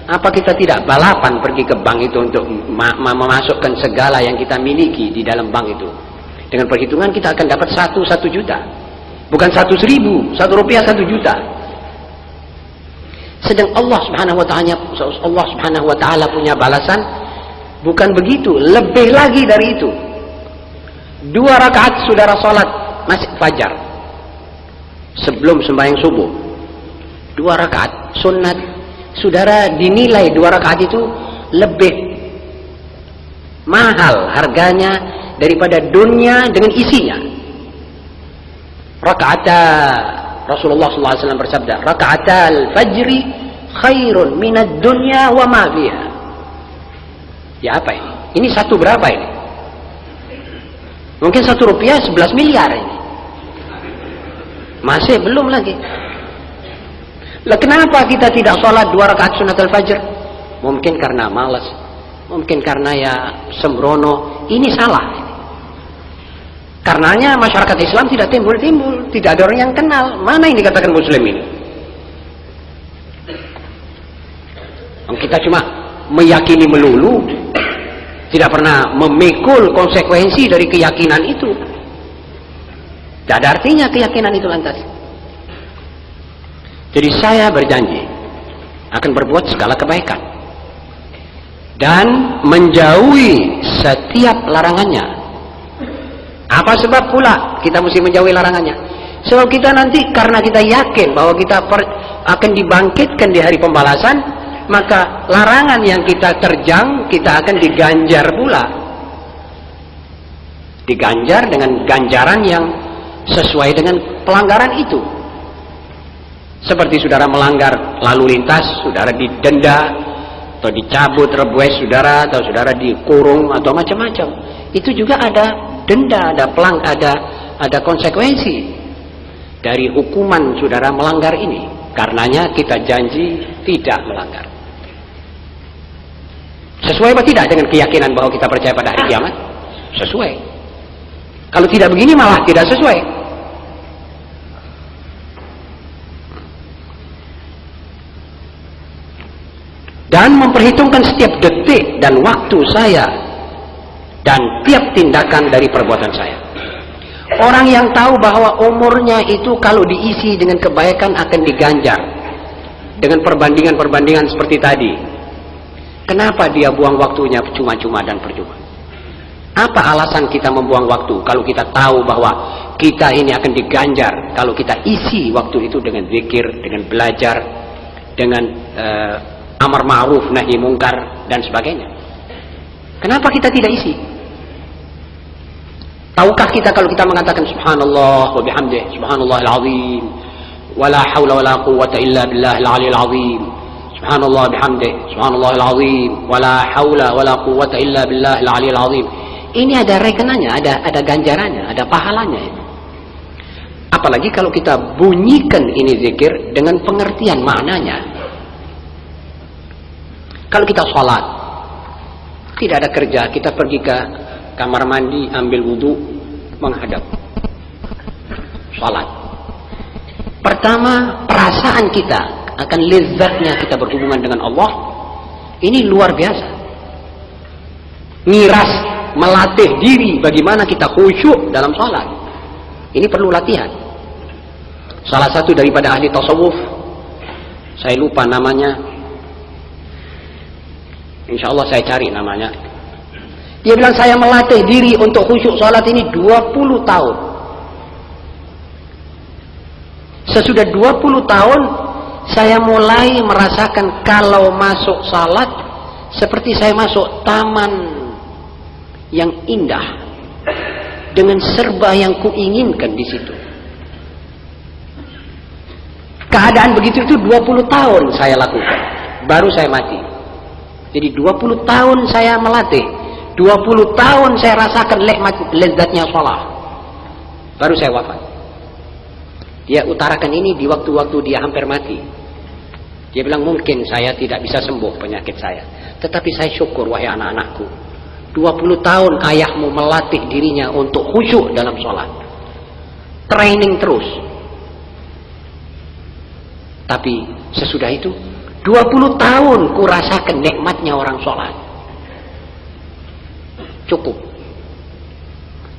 Apa kita tidak balapan pergi ke bank itu untuk memasukkan segala yang kita miliki di dalam bank itu? Dengan perhitungan kita akan dapat 1 juta. Bukan 1.000, 1 rupiah 1 juta. Sedang Allah Subhanahu wa taala punya balasan Bukan begitu, lebih lagi dari itu. 2 rakaat saudara sholat masih fajar sebelum sembahyang subuh. 2 rakaat sunat, saudara dinilai 2 rakaat itu lebih mahal harganya daripada dunia dengan isinya. Rakaata Rasulullah SAW bersabda, rakaatal fajri khairun minad dunya wa ma fiha. Ya apa ini? Ini satu berapa ini? Mungkin 1 rupiah 11 miliar ini. Masih belum lagi. Lah kenapa kita tidak sholat 2 rakaat sunat al-fajr? Mungkin karena malas, mungkin karena ya sembrono. Ini salah. Karenanya masyarakat Islam tidak timbul-timbul, tidak ada orang yang kenal. Mana yang dikatakan muslim ini? Kita cuma meyakini melulu, tidak pernah memikul konsekuensi dari keyakinan itu. Tidak ada artinya keyakinan itu lantas. Jadi saya berjanji akan berbuat segala kebaikan dan menjauhi setiap larangannya. Apa sebab pula kita mesti menjauhi larangannya? Sebab kita nanti karena kita yakin bahwa kita akan dibangkitkan di hari pembalasan, maka larangan yang kita terjang kita akan diganjar pula. Diganjar dengan ganjaran yang sesuai dengan pelanggaran itu. Seperti saudara melanggar lalu lintas, saudara didenda atau dicabut rebues saudara, atau saudara dikurung atau macam-macam. Itu juga ada denda, ada konsekuensi dari hukuman saudara melanggar ini. Karenanya kita janji tidak melanggar. Sesuai atau tidak dengan keyakinan bahwa kita percaya pada hari kiamat? Sesuai. Kalau tidak begini malah tidak sesuai. Dan memperhitungkan setiap detik dan waktu saya dan tiap tindakan dari perbuatan saya. Orang yang tahu bahwa umurnya itu kalau diisi dengan kebaikan akan diganjar dengan perbandingan-perbandingan seperti tadi. Kenapa dia buang waktunya cuma-cuma dan percuma? Apa alasan kita membuang waktu kalau kita tahu bahwa kita ini akan diganjar kalau kita isi waktu itu dengan zikir, dengan belajar, dengan amar ma'ruf nahi mungkar dan sebagainya? Kenapa kita tidak isi? Tahukah kita kalau kita mengatakan subhanallah wa bihamdih, subhanallahil azim, wala haula wala quwwata illa billahil aliyil azim, subhanallah bihamdih, subhanallahil azim, wala haula wala quwwata illa billahil aliyil azim. Ini ada rekenannya, ada ganjarannya, ada pahalanya. Apalagi kalau kita bunyikan ini zikir dengan pengertian maknanya. Kalau kita sholat, tidak ada kerja, kita pergi ke kamar mandi, ambil wudhu, menghadap sholat. Pertama, perasaan kita akan lezatnya kita berhubungan dengan Allah, ini luar biasa. Ngiras, melatih diri bagaimana kita khusyuk dalam sholat. Ini perlu latihan. Salah satu daripada ahli tasawuf, saya lupa namanya, insya Allah saya cari namanya. Dia bilang saya melatih diri untuk khusyuk salat ini 20 tahun. Sesudah 20 tahun saya mulai merasakan kalau masuk salat seperti saya masuk taman yang indah dengan serba yang kuinginkan di situ. Keadaan begitu itu 20 tahun saya lakukan, baru saya mati. Jadi 20 tahun saya melatih, 20 tahun saya rasakan lezatnya sholat, baru saya wafat. Dia utarakan ini di waktu-waktu dia hampir mati. Dia bilang mungkin saya tidak bisa sembuh penyakit saya, tetapi saya syukur wahai anak-anakku, 20 tahun ayahmu melatih dirinya untuk khusyuk dalam sholat, training terus. Tapi sesudah itu 20 tahun ku rasakan nikmatnya orang sholat. Cukup.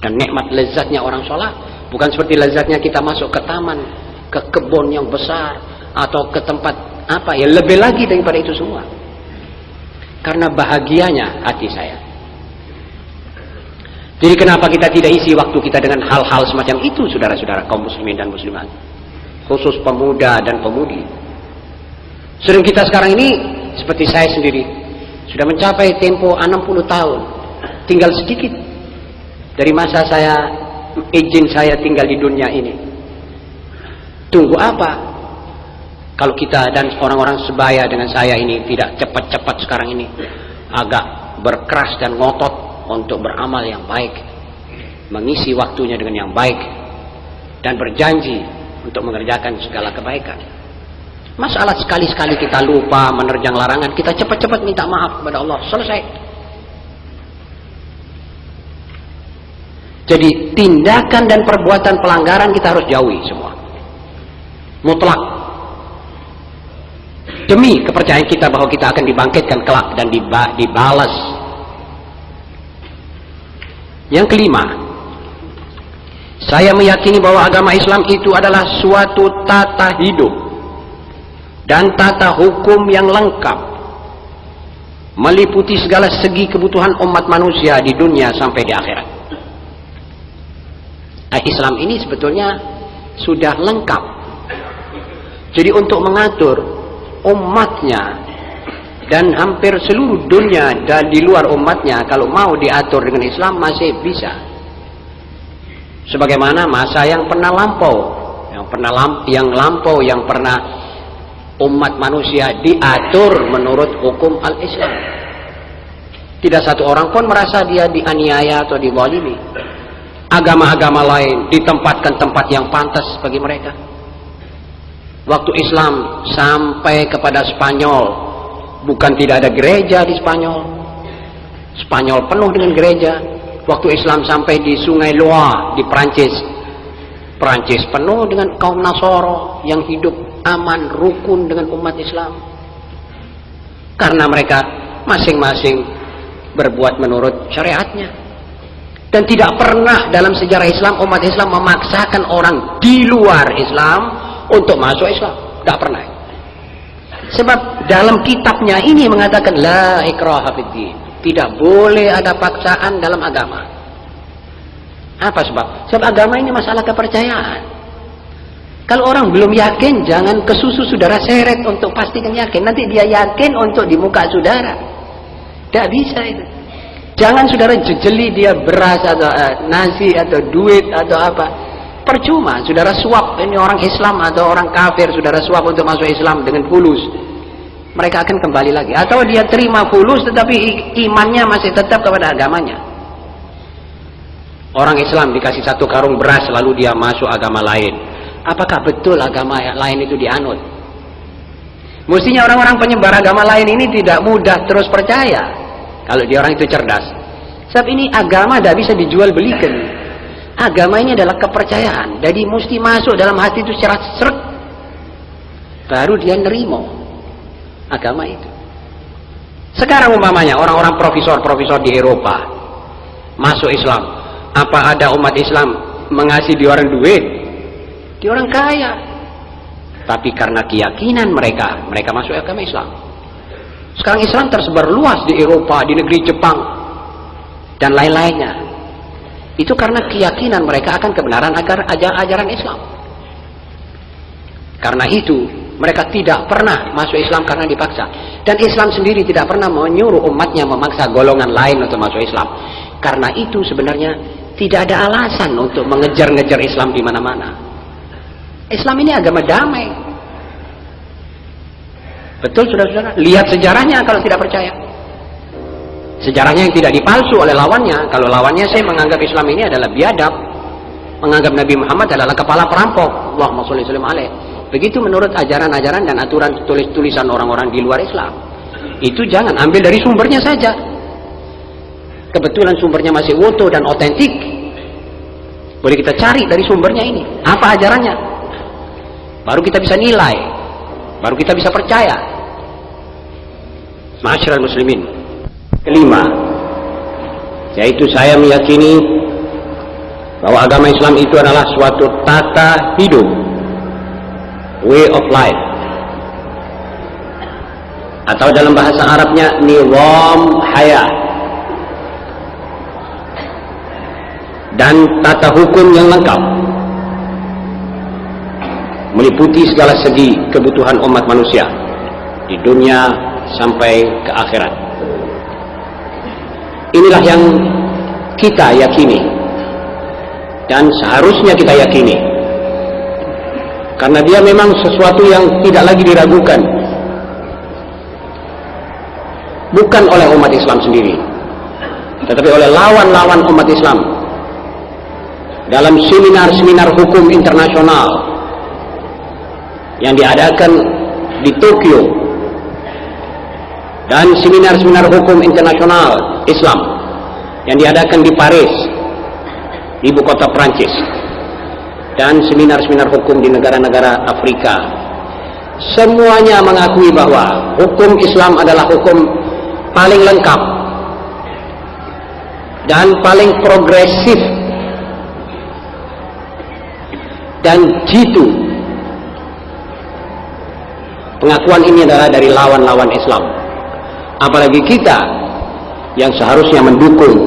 Dan nikmat lezatnya orang sholat bukan seperti lezatnya kita masuk ke taman, ke kebun yang besar, atau ke tempat apa ya, lebih lagi daripada itu semua. karena bahagianya hati saya. Jadi kenapa kita tidak isi waktu kita dengan hal-hal semacam itu, saudara-saudara kaum muslimin dan muslimat, khusus pemuda dan pemudi. Sering kita sekarang ini, seperti saya sendiri, sudah mencapai tempo 60 tahun, tinggal sedikit dari masa izin saya tinggal di dunia ini. Tunggu apa? Kalau kita dan orang-orang sebaya dengan saya ini tidak cepat-cepat sekarang ini, agak berkeras dan ngotot untuk beramal yang baik, mengisi waktunya dengan yang baik, dan berjanji untuk mengerjakan segala kebaikan. Masalah sekali-sekali kita lupa menerjang larangan, kita cepat-cepat minta maaf kepada Allah, selesai. Jadi tindakan dan perbuatan pelanggaran kita harus jauhi semua, mutlak, demi kepercayaan kita bahwa kita akan dibangkitkan kelak dan dibalas. Yang kelima, saya meyakini bahwa agama Islam itu adalah suatu tata hidup dan tata hukum yang lengkap, meliputi segala segi kebutuhan umat manusia di dunia sampai di akhirat. Islam ini sebetulnya sudah lengkap. Jadi untuk mengatur umatnya dan hampir seluruh dunia dan di luar umatnya, kalau mau diatur dengan Islam masih bisa. Sebagaimana masa yang pernah lampau, yang pernah umat manusia diatur menurut hukum al-Islam. Tidak satu orang pun merasa dia dianiaya atau dizalimi. Agama-agama lain ditempatkan tempat yang pantas bagi mereka. Waktu Islam sampai kepada Spanyol, bukan tidak ada gereja di Spanyol. Spanyol penuh dengan gereja. Waktu Islam sampai di Sungai Loire di Prancis, Prancis penuh dengan kaum Nasoro yang hidup aman, rukun dengan umat Islam. Karena mereka masing-masing berbuat menurut syariatnya. Dan tidak pernah dalam sejarah Islam umat Islam memaksakan orang di luar Islam untuk masuk Islam. Tidak pernah. Sebab dalam kitabnya ini mengatakan la ikraha fiddin, tidak boleh ada paksaan dalam agama. Apa sebab? Sebab agama ini masalah kepercayaan. Kalau orang belum yakin, jangan kesusu saudara seret untuk pastikan yakin. Nanti dia yakin untuk di muka saudara. Tidak bisa itu. Jangan saudara jejeli dia beras atau nasi atau duit atau apa. Percuma, saudara suap, ini orang Islam atau orang kafir, saudara suap untuk masuk Islam dengan fulus. Mereka akan kembali lagi. Atau dia terima fulus tetapi imannya masih tetap kepada agamanya. Orang Islam dikasih 1 karung beras lalu dia masuk agama lain. Apakah betul agama lain itu dianut? Mestinya orang-orang penyebar agama lain ini tidak mudah terus percaya. Kalau dia orang itu cerdas. Sebab ini agama tidak bisa dijual belikan. Agama ini adalah kepercayaan. Jadi mesti masuk dalam hati itu secara seret. Baru dia nerima agama itu. Sekarang umpamanya orang-orang profesor di Eropa masuk Islam. Apa ada umat Islam mengasih dia orang duit? Dia orang kaya. Tapi karena keyakinan mereka masuk agama Islam. Sekarang Islam tersebar luas di Eropa, di negeri Jepang, dan lain-lainnya. Itu karena keyakinan mereka akan kebenaran ajaran Islam. Karena itu, mereka tidak pernah masuk Islam karena dipaksa. Dan Islam sendiri tidak pernah menyuruh umatnya memaksa golongan lain untuk masuk Islam. Karena itu sebenarnya tidak ada alasan untuk mengejar-ngejar Islam di mana-mana. Islam ini agama damai. Betul saudara-saudara? Lihat sejarahnya kalau tidak percaya. Sejarahnya yang tidak dipalsu oleh lawannya. Kalau lawannya saya menganggap Islam ini adalah biadab, menganggap Nabi Muhammad adalah kepala perampok. Allahumma sholli wa sallim alaihi. Begitu menurut ajaran-ajaran dan aturan tulisan orang-orang di luar Islam. Itu jangan ambil dari sumbernya saja. Kebetulan sumbernya masih utuh dan otentik. Boleh kita cari dari sumbernya ini. Apa ajarannya? Baru kita bisa nilai. Baru kita bisa percaya. Ma'asyiral muslimin. Kelima, yaitu saya meyakini bahwa agama Islam itu adalah suatu tata hidup, way of life. atau dalam bahasa Arabnya nizam hayat, dan tata hukum yang lengkap, meliputi segala segi kebutuhan umat manusia di dunia sampai ke akhirat. Inilah yang kita yakini dan seharusnya kita yakini, karena dia memang sesuatu yang tidak lagi diragukan, bukan oleh umat Islam sendiri, tetapi oleh lawan-lawan umat Islam dalam seminar-seminar hukum internasional yang diadakan di Tokyo dan seminar-seminar hukum internasional Islam yang diadakan di Paris, ibu kota Prancis, dan seminar-seminar hukum di negara-negara Afrika. Semuanya mengakui bahwa hukum Islam adalah hukum paling lengkap dan paling progresif dan jitu. Pengakuan ini adalah dari lawan-lawan Islam, apalagi kita yang seharusnya mendukung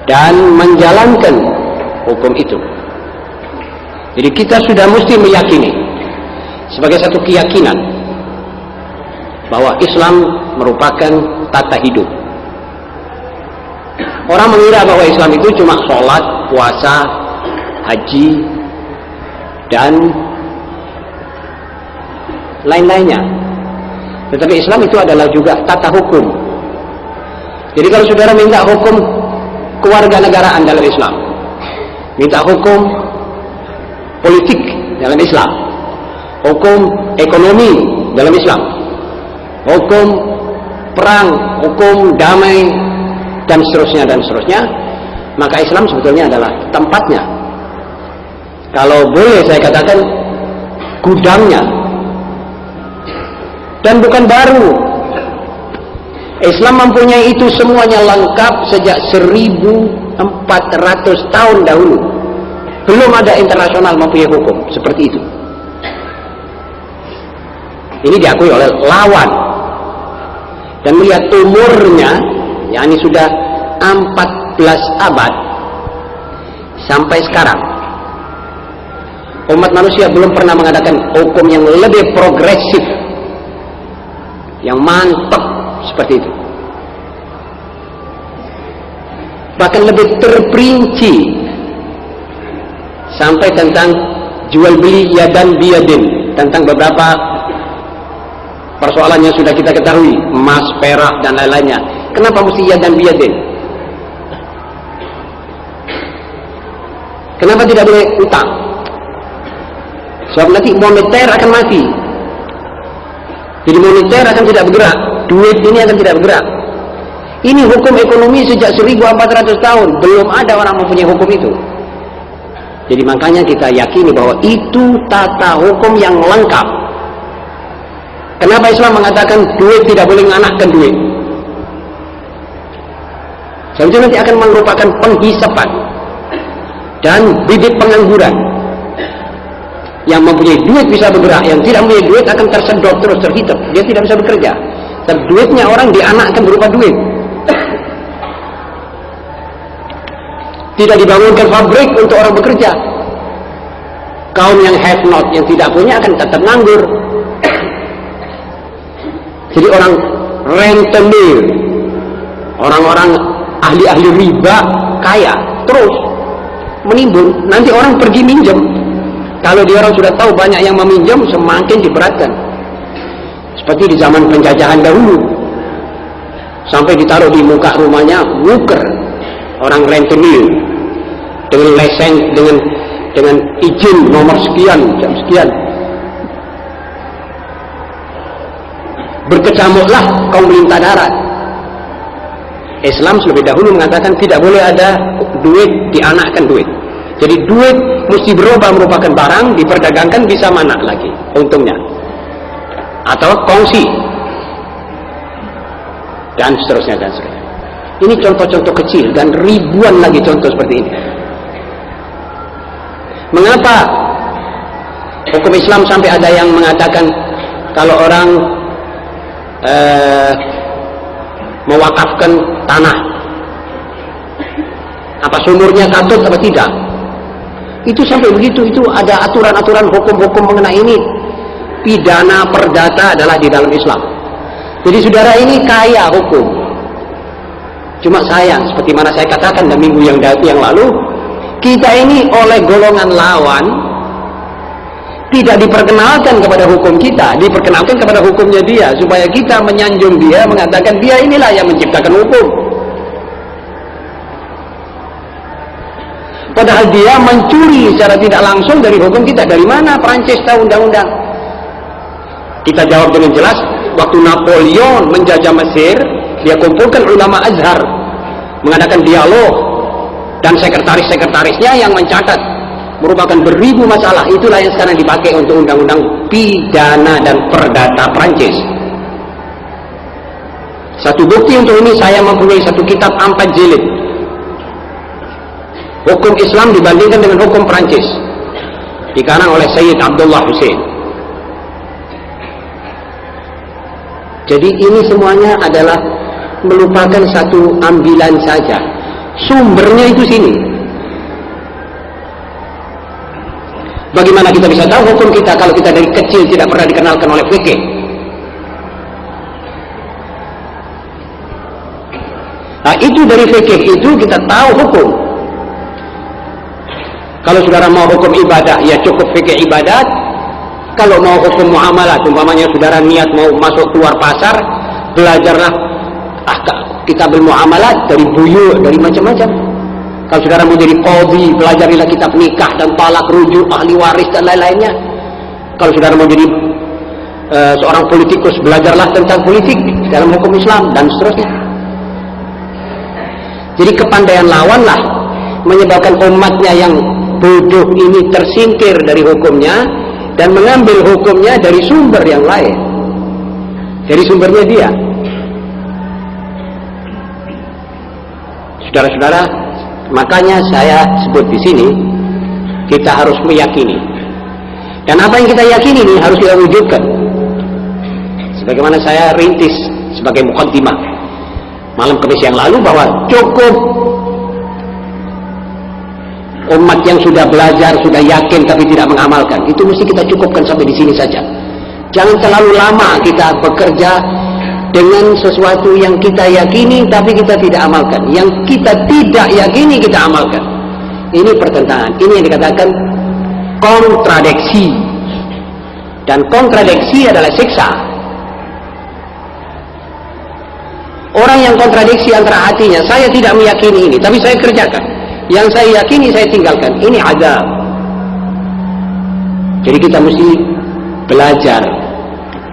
dan menjalankan hukum itu. Jadi kita sudah mesti meyakini sebagai satu keyakinan bahwa Islam merupakan tata hidup. Orang mengira bahwa Islam itu cuma sholat, puasa, haji, dan lain-lainnya. Tetapi Islam itu adalah juga tata hukum. Jadi kalau saudara minta hukum kewarganegaraan dalam Islam, minta hukum politik dalam Islam, hukum ekonomi dalam Islam, hukum perang, hukum damai, dan seterusnya, maka Islam sebetulnya adalah tempatnya. Kalau boleh saya katakan, gudangnya. Dan bukan baru. Islam mempunyai itu semuanya lengkap sejak 1400 tahun dahulu. Belum ada internasional mempunyai hukum seperti itu. Ini diakui oleh lawan. Dan melihat umurnya, yakni sudah 14 abad sampai sekarang, umat manusia belum pernah mengadakan hukum yang lebih progresif, yang mantap seperti itu, bahkan lebih terperinci sampai tentang jual beli yadan biyadin, tentang beberapa persoalan yang sudah kita ketahui, emas, perak, dan lain-lainnya. Kenapa mesti yadan biyadin? Kenapa tidak boleh utang? Sebab nanti moneter akan mati. Jadi moneter akan tidak bergerak, duit ini akan tidak bergerak. Ini hukum ekonomi sejak 1400 tahun, belum ada orang mempunyai hukum itu. Jadi makanya kita yakini bahwa itu tata hukum yang lengkap. Kenapa Islam mengatakan duit tidak boleh menganakkan duit? Sebetulnya nanti akan merupakan penghisapan dan bibit pengangguran. Yang mempunyai duit bisa bergerak, yang tidak mempunyai duit akan tersedot terus, terhitung. Dia tidak bisa bekerja. Dan duitnya orang dianakkan berupa duit. Tidak dibangunkan pabrik untuk orang bekerja. Kaum yang have not, yang tidak punya akan tetap nganggur. Jadi orang rentenir, orang-orang ahli-ahli riba kaya terus menimbun. Nanti orang pergi minjem. Kalau dia orang sudah tahu banyak yang meminjam, semakin diberatkan. Seperti di zaman penjajahan dahulu, sampai ditaruh di muka rumahnya wuker, orang rentenir dengan lesen, dengan izin nomor sekian, jam sekian. Berkecamuklah kaum melintah darat. Islam lebih dahulu mengatakan tidak boleh ada duit dianakkan duit. Jadi duit mesti berubah merupakan barang, diperdagangkan, bisa mana lagi untungnya, atau kongsi, dan seterusnya dan seterusnya. Ini contoh-contoh kecil dan ribuan lagi contoh seperti ini. Mengapa hukum Islam sampai ada yang mengatakan kalau orang mewakafkan tanah, apa sumurnya katut apa tidak. Itu sampai begitu, itu ada aturan-aturan hukum-hukum mengenai ini. Pidana perdata adalah di dalam Islam. Jadi saudara ini kaya hukum. Cuma sayang, seperti mana saya katakan dalam minggu yang lalu, kita ini oleh golongan lawan tidak diperkenalkan kepada hukum kita, diperkenalkan kepada hukumnya dia, supaya kita menyanjung dia, mengatakan dia inilah yang menciptakan hukum. Padahal dia mencuri secara tidak langsung dari hukum kita. Dari mana Prancis tahu undang-undang? Kita jawab dengan jelas, waktu Napoleon menjajah Mesir, dia kumpulkan ulama Azhar, mengadakan dialog, dan sekretaris-sekretarisnya yang mencatat, merupakan beribu masalah. Itulah yang sekarang dipakai untuk undang-undang pidana dan perdata Prancis. Satu bukti untuk ini, saya mempunyai satu kitab 4 jilid, hukum Islam dibandingkan dengan hukum Prancis, dikarang oleh Sayyid Abdullah Hussein. Jadi ini semuanya adalah merupakan satu ambilan saja. Sumbernya itu sini. Bagaimana kita bisa tahu hukum kita kalau kita dari kecil tidak pernah dikenalkan oleh fikih? Nah, itu dari fikih itu kita tahu hukum. Kalau saudara mau hukum ibadah, ya cukup fikih ibadat. Kalau mau hukum muamalah, umpamanya saudara niat mau masuk keluar pasar, belajarlah kitab muamalat dari buyu, dari macam-macam. Kalau saudara mau jadi qadhi, pelajarilah kitab nikah dan talak, rujuk, ahli waris dan lain-lainnya. Kalau saudara mau jadi seorang politikus, belajarlah tentang politik dalam hukum Islam dan seterusnya. Jadi kepandaian lawanlah menyebabkan umatnya yang bodoh ini tersingkir dari hukumnya dan mengambil hukumnya dari sumber yang lain, dari sumbernya dia. Saudara-saudara, makanya saya sebut di sini, kita harus meyakini, dan apa yang kita yakini ini harus kita wujudkan. Sebagaimana saya rintis sebagai muqaddimah malam Kamis yang lalu, bahwa cukup umat yang sudah belajar, sudah yakin tapi tidak mengamalkan. Itu mesti kita cukupkan sampai di sini saja. Jangan terlalu lama kita bekerja dengan sesuatu yang kita yakini tapi kita tidak amalkan. Yang kita tidak yakini kita amalkan. Ini pertentangan. Ini yang dikatakan kontradiksi. Dan kontradiksi adalah siksa. Orang yang kontradiksi antara hatinya, saya tidak meyakini ini tapi saya kerjakan. Yang saya yakini saya tinggalkan, ini azab. Jadi kita mesti belajar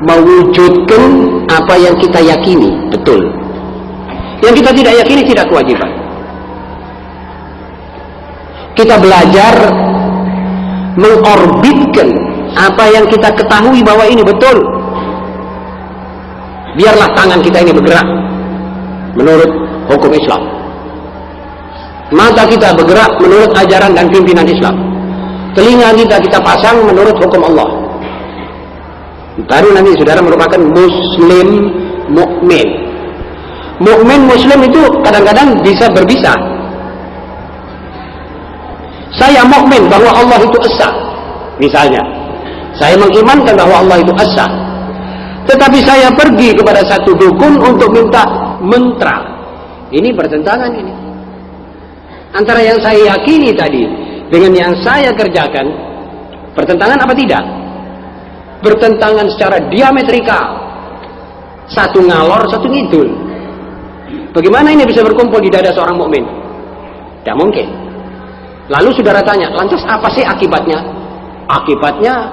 mewujudkan apa yang kita yakini betul. Yang kita tidak yakini tidak kewajiban. Kita belajar mengorbitkan apa yang kita ketahui bahwa ini betul. Biarlah tangan kita ini bergerak menurut hukum Islam. Mata kita bergerak menurut ajaran dan pimpinan Islam. Telinga kita pasang menurut hukum Allah. Baru nanti saudara merupakan muslim mukmin. Mukmin muslim itu kadang-kadang bisa berbisa. Saya mukmin bahwa Allah itu esa. Misalnya, saya mengimankan bahwa Allah itu esa. Tetapi saya pergi kepada satu dukun untuk minta mantra. Ini bertentangan ini. Antara yang saya yakini tadi dengan yang saya kerjakan, bertentangan apa tidak? Bertentangan secara diametrikal. Satu ngalor, satu ngidul. Bagaimana ini bisa berkumpul di dada seorang mukmin? Tidak mungkin. Lalu saudara tanya, lantas apa sih akibatnya? Akibatnya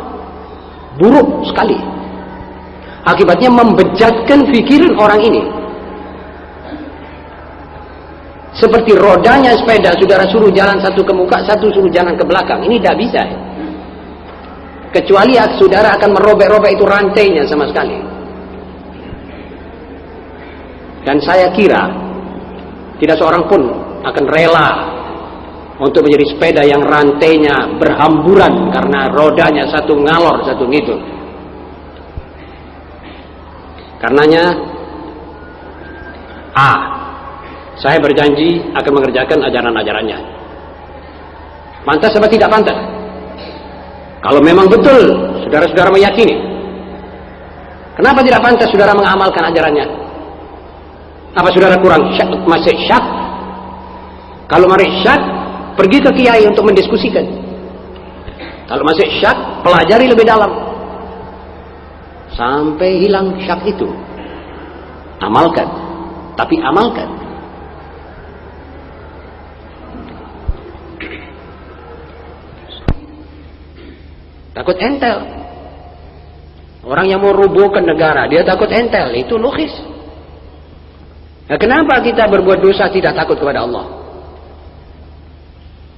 buruk sekali. Akibatnya membejatkan pikiran orang ini. Seperti rodanya sepeda, saudara suruh jalan satu ke muka, satu suruh jalan ke belakang. Ini tidak bisa. Kecuali saudara akan merobek-robek itu rantainya sama sekali. Dan saya kira tidak seorang pun akan rela untuk menjadi sepeda yang rantainya berhamburan karena rodanya satu ngalor, satu ngidul. Karenanya saya berjanji akan mengerjakan ajaran-ajarannya. Pantas apa tidak pantas? Kalau memang betul saudara-saudara meyakini, kenapa tidak pantas saudara mengamalkan ajarannya? Apa saudara kurang syak, masih syak? Kalau masih syak, pergi ke kiai untuk mendiskusikan. Kalau masih syak, pelajari lebih dalam sampai hilang syak itu. Amalkan, tapi amalkan. Takut entel. Orang yang mau rubuhkan negara, dia takut entel, itu logis. Nah, kenapa kita berbuat dosa tidak takut kepada Allah?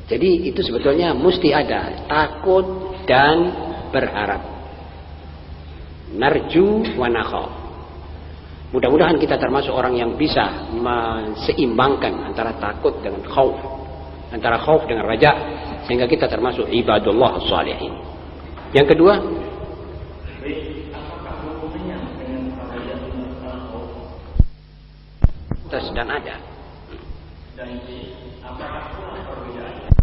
Jadi itu sebetulnya mesti ada takut dan berharap. Narju wa nakhaf. Mudah-mudahan kita termasuk orang yang bisa menseimbangkan antara takut dengan khauf, antara khauf dengan raja, sehingga kita termasuk ibadullah shalihin. Yang kedua, dan ada. Dan apakah perbedaan